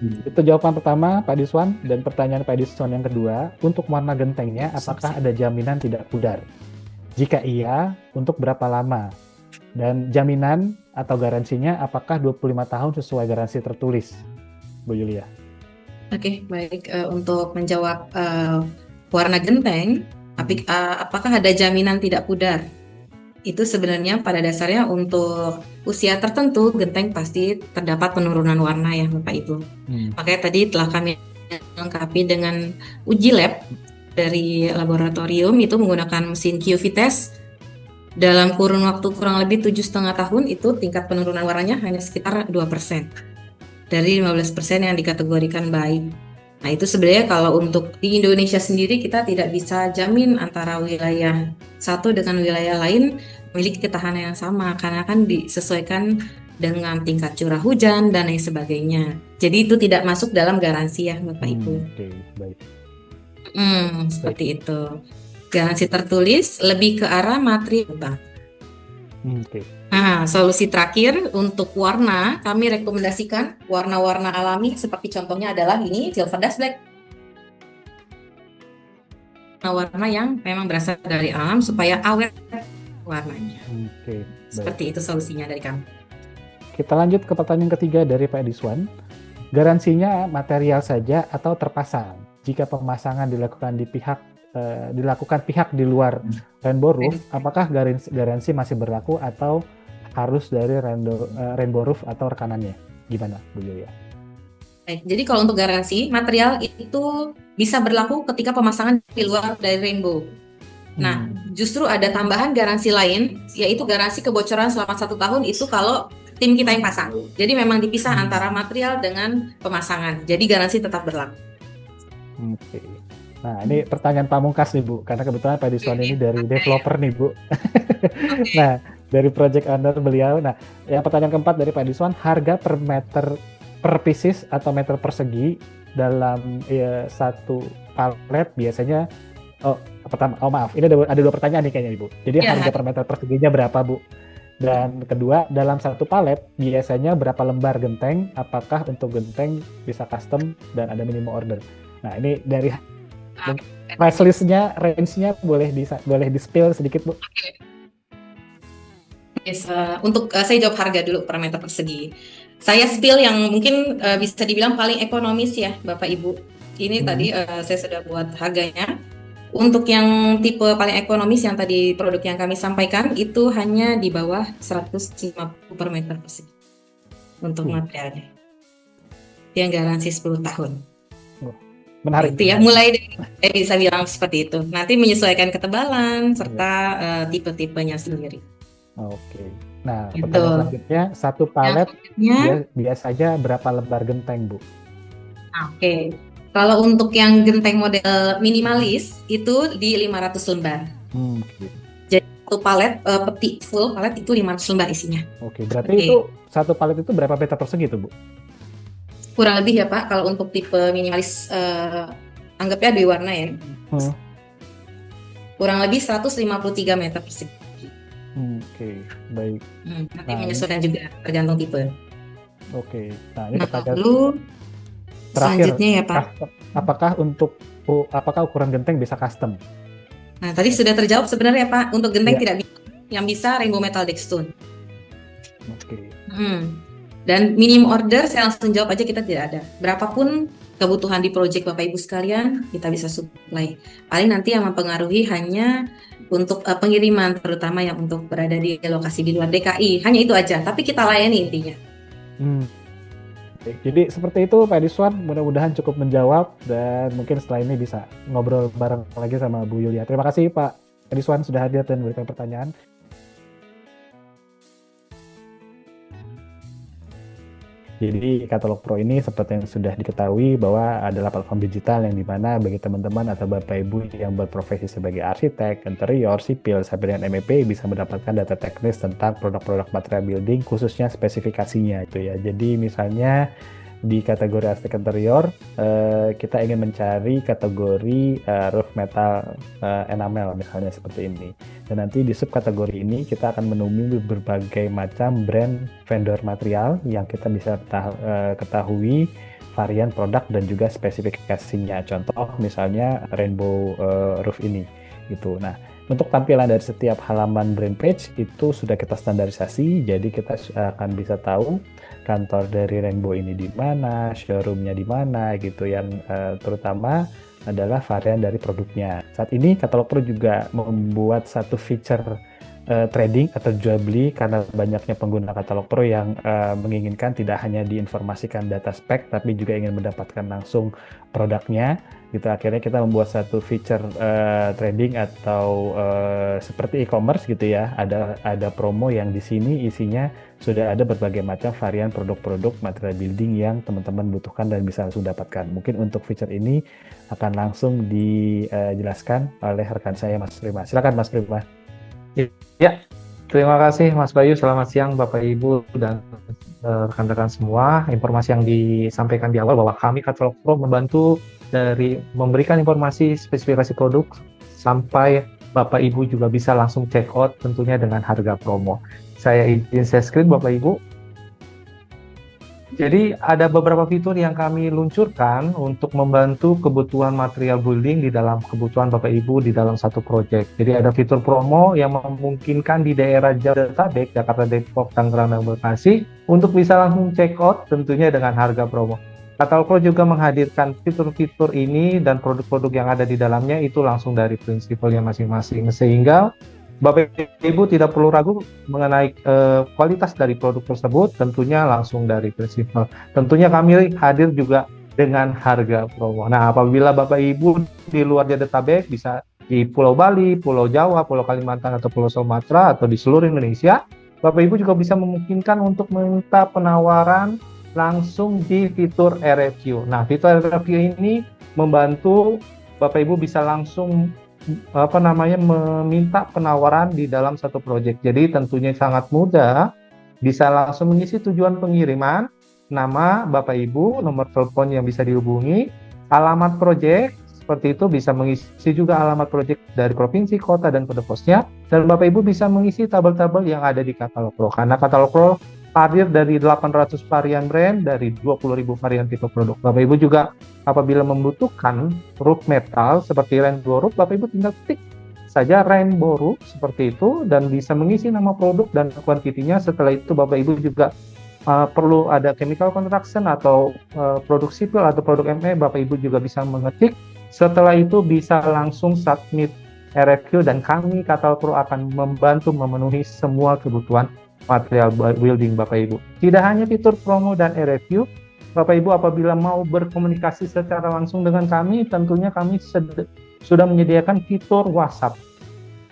Itu jawaban pertama Pak Diswan, dan pertanyaan Pak Diswan yang kedua, untuk warna gentengnya apakah ada jaminan tidak pudar? Jika iya, untuk berapa lama? Dan jaminan atau garansinya apakah 25 tahun sesuai garansi tertulis? Bu Yulia. Oke, baik. Untuk menjawab warna genteng, apakah ada jaminan tidak pudar? Itu sebenarnya pada dasarnya untuk usia tertentu genteng pasti terdapat penurunan warna ya Bapak Ibu. Makanya tadi telah kami lengkapi dengan uji lab dari laboratorium itu menggunakan mesin QV test. Dalam kurun waktu kurang lebih 7,5 tahun itu tingkat penurunan warnanya hanya sekitar 2%. Dari 15% yang dikategorikan baik. Nah itu sebenarnya kalau untuk di Indonesia sendiri kita tidak bisa jamin antara wilayah satu dengan wilayah lain memiliki ketahanan yang sama karena kan disesuaikan dengan tingkat curah hujan dan lain sebagainya. Jadi itu tidak masuk dalam garansi ya Bapak Ibu. Oke, baik. Seperti itu. Garansi tertulis lebih ke arah material, Bang. Oke. Nah, solusi terakhir untuk warna, kami rekomendasikan warna-warna alami seperti contohnya adalah ini Silver Dust Black. Warna yang memang berasal dari alam supaya awet warnanya. Oke, baik. Seperti itu solusinya dari kami. Kita lanjut ke pertanyaan ketiga dari Pak Ediswan. Garansinya material saja atau terpasang? Jika pemasangan dilakukan pihak di luar Rainbow Roof, apakah garansi masih berlaku atau harus dari Rainbow Roof atau rekanannya? Gimana, Bu Yulia? Baik, jadi kalau untuk garansi, material itu bisa berlaku ketika pemasangan di luar dari Rainbow. Nah, justru ada tambahan garansi lain, yaitu garansi kebocoran selama 1 tahun itu kalau tim kita yang pasang. Jadi memang dipisah antara material dengan pemasangan. Jadi garansi tetap berlaku. Oke. Nah, ini pertanyaan pamungkas nih, Bu. Karena kebetulan Pak Ediswan ini dari developer nih, Bu. Nah, dari project owner beliau. Nah, yang pertanyaan keempat dari Pak Ediswan, harga per meter per pieces atau meter persegi dalam satu palet biasanya maaf, ini ada 2 pertanyaan nih kayaknya Ibu. Jadi harga per meter perseginya berapa, Bu? Dan kedua, dalam satu palet biasanya berapa lembar genteng? Apakah untuk genteng bisa custom dan ada minimum order? Nah, ini dari price list-nya, range-nya boleh di-spill sedikit, Bu? Yes, untuk saya jawab harga dulu per meter persegi. Saya spill yang mungkin bisa dibilang paling ekonomis ya, Bapak Ibu. Ini tadi saya sudah buat harganya. Untuk yang tipe paling ekonomis yang tadi produk yang kami sampaikan itu hanya di bawah 150 per meter persegi untuk materialnya. Yang garansi 10 tahun. Menarik. Itu ya, mulai dari bisa bilang seperti itu. Nanti menyesuaikan ketebalan serta tipe-tipenya sendiri. Oke. Nah, pertanyaan selanjutnya, satu palet biasanya berapa lembar genteng, Bu? Oke. Kalau untuk yang genteng model minimalis itu di 500 lembar. Jadi satu palet peti full palet itu 500 lembar isinya. Oke, berarti itu satu palet itu berapa meter persegi itu, Bu? Kurang lebih ya Pak, kalau untuk tipe minimalis anggapnya 2 warna ya. Kurang lebih 153 meter persegi. Oke, baik. Nanti menyesuaikan juga tergantung tipe. Oke, nah ini pertanyaan lalu terakhir, selanjutnya ya Pak. Apakah ukuran genteng bisa custom? Nah tadi sudah terjawab sebenarnya Pak, untuk genteng tidak bisa, yang bisa Rainbow Metal Deckstone. Oke. Dan minimum order saya langsung jawab aja, kita tidak ada. Berapapun kebutuhan di project Bapak Ibu sekalian, kita bisa supply. Paling nanti yang mempengaruhi hanya untuk pengiriman, terutama yang untuk berada di lokasi di luar DKI. Hanya itu aja, tapi kita layani intinya. Jadi seperti itu Pak Ediswan, mudah-mudahan cukup menjawab dan mungkin setelah ini bisa ngobrol bareng lagi sama Bu Yulia. Terima kasih Pak Ediswan sudah hadir dan memberikan pertanyaan. Jadi Katalog Pro ini seperti yang sudah diketahui bahwa adalah platform digital yang dimana bagi teman-teman atau Bapak Ibu yang berprofesi sebagai arsitek, interior, sipil, sampai dengan MEP bisa mendapatkan data teknis tentang produk-produk material building khususnya spesifikasinya itu ya. Jadi misalnya di kategori arsitek interior kita ingin mencari kategori roof metal enamel misalnya seperti ini. Dan nanti di subkategori ini kita akan menemui berbagai macam brand vendor material yang kita bisa ketahui varian produk dan juga spesifikasinya. Contoh misalnya Rainbow Roof ini gitu. Nah, untuk tampilan dari setiap halaman brand page itu sudah kita standarisasi, jadi kita akan bisa tahu kantor dari Rainbow ini di mana, showroomnya di mana gitu, yang terutama adalah varian dari produknya. Saat ini Katalog Pro juga membuat satu feature trading atau jual beli karena banyaknya pengguna Katalog Pro yang menginginkan tidak hanya diinformasikan data spek tapi juga ingin mendapatkan langsung produknya gitu. Akhirnya kita membuat satu feature trading atau seperti e-commerce gitu ya. Ada promo yang di sini isinya sudah ada berbagai macam varian produk-produk material building yang teman-teman butuhkan dan bisa langsung dapatkan. Mungkin untuk feature ini akan langsung dijelaskan oleh rekan saya Mas Prima. Silakan Mas Prima. Ya, Terima kasih Mas Bayu, selamat siang Bapak Ibu dan rekan-rekan semua. Informasi yang disampaikan di awal bahwa kami Katalog Pro membantu dari memberikan informasi spesifikasi produk sampai Bapak Ibu juga bisa langsung check out tentunya dengan harga promo. Saya izin share screen Bapak Ibu. Jadi ada beberapa fitur yang kami luncurkan untuk membantu kebutuhan material building di dalam kebutuhan Bapak Ibu di dalam satu proyek. Jadi ada fitur promo yang memungkinkan di daerah Jabodetabek, Jakarta, Depok, Tangerang, dan Bekasi untuk bisa langsung check out tentunya dengan harga promo. Katalog Pro juga menghadirkan fitur-fitur ini dan produk-produk yang ada di dalamnya itu langsung dari prinsipalnya masing-masing, sehingga Bapak Ibu tidak perlu ragu mengenai kualitas dari produk tersebut, tentunya langsung dari prinsipal. Tentunya kami hadir juga dengan harga promo. Nah, apabila Bapak Ibu di luar Jabodetabek, bisa di Pulau Bali, Pulau Jawa, Pulau Kalimantan, atau Pulau Sumatera, atau di seluruh Indonesia, Bapak Ibu juga bisa memungkinkan untuk meminta penawaran langsung di fitur RFQ. Nah, fitur RFQ ini membantu Bapak Ibu bisa langsung meminta penawaran di dalam satu proyek. Jadi tentunya sangat mudah, bisa langsung mengisi tujuan pengiriman, nama Bapak Ibu, nomor telepon yang bisa dihubungi, alamat proyek, seperti itu bisa mengisi juga alamat proyek dari provinsi, kota, dan kode posnya, dan Bapak Ibu bisa mengisi tabel-tabel yang ada di Katalog Pro. Karena Katalog Pro hadir dari 800 varian brand, dari 20.000 varian tipe produk. Bapak Ibu juga apabila membutuhkan roof metal seperti rainbow roof, Bapak Ibu tinggal ketik saja rainbow roof seperti itu dan bisa mengisi nama produk dan kuantitinya. Setelah itu Bapak Ibu juga perlu ada chemical construction atau produk sipil atau produk ME, Bapak Ibu juga bisa mengetik. Setelah itu bisa langsung submit RFQ dan kami Katalog Pro akan membantu memenuhi semua kebutuhan material building Bapak Ibu. Tidak hanya fitur promo dan RFQ, Bapak Ibu apabila mau berkomunikasi secara langsung dengan kami, tentunya kami sudah menyediakan fitur WhatsApp.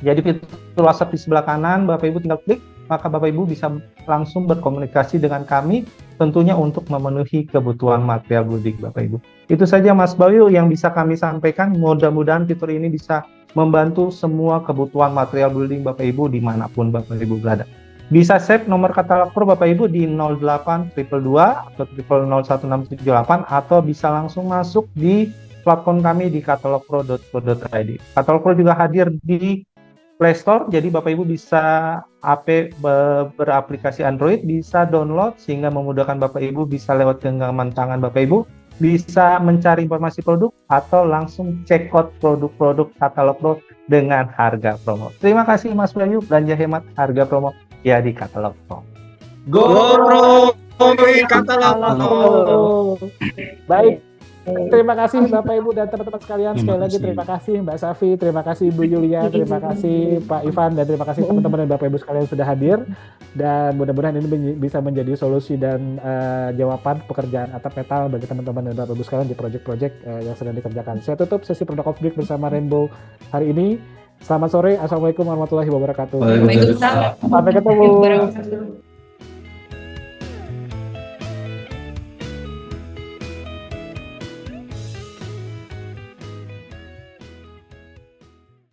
Jadi fitur WhatsApp di sebelah kanan, Bapak Ibu tinggal klik, maka Bapak Ibu bisa langsung berkomunikasi dengan kami, tentunya untuk memenuhi kebutuhan material building Bapak Ibu. Itu saja Mas Bayu yang bisa kami sampaikan. Mudah-mudahan fitur ini bisa membantu semua kebutuhan material building Bapak Ibu dimanapun Bapak Ibu berada. Bisa save nomor Katalog Pro Bapak Ibu di 0822 atau 001678 atau bisa langsung masuk di platform kami di katalogpro.co.id. Katalog Pro juga hadir di Play Store, jadi Bapak Ibu bisa beraplikasi Android, bisa download sehingga memudahkan Bapak Ibu bisa lewat genggaman tangan Bapak Ibu, bisa mencari informasi produk atau langsung check out produk-produk Katalog Pro dengan harga promo. Terima kasih Mas Bayu, belanja hemat harga promo ya di Katalog Pro. Goro Katalog Pro. Baik, terima kasih Bapak Ibu dan teman-teman sekalian. Sekali lagi terima kasih Mbak Safi, terima kasih Bu Yulia, terima kasih Pak Ivan, dan terima kasih teman-teman dan Bapak Ibu sekalian sudah hadir. Dan mudah-mudahan ini bisa menjadi solusi dan jawaban pekerjaan atap metal bagi teman-teman dan Bapak Ibu sekalian di proyek-proyek yang sedang dikerjakan. Saya tutup sesi Produk of Week bersama Rainbow hari ini. Selamat sore, Assalamualaikum warahmatullahi wabarakatuh. Waalaikumsalam. Sampai ketemu.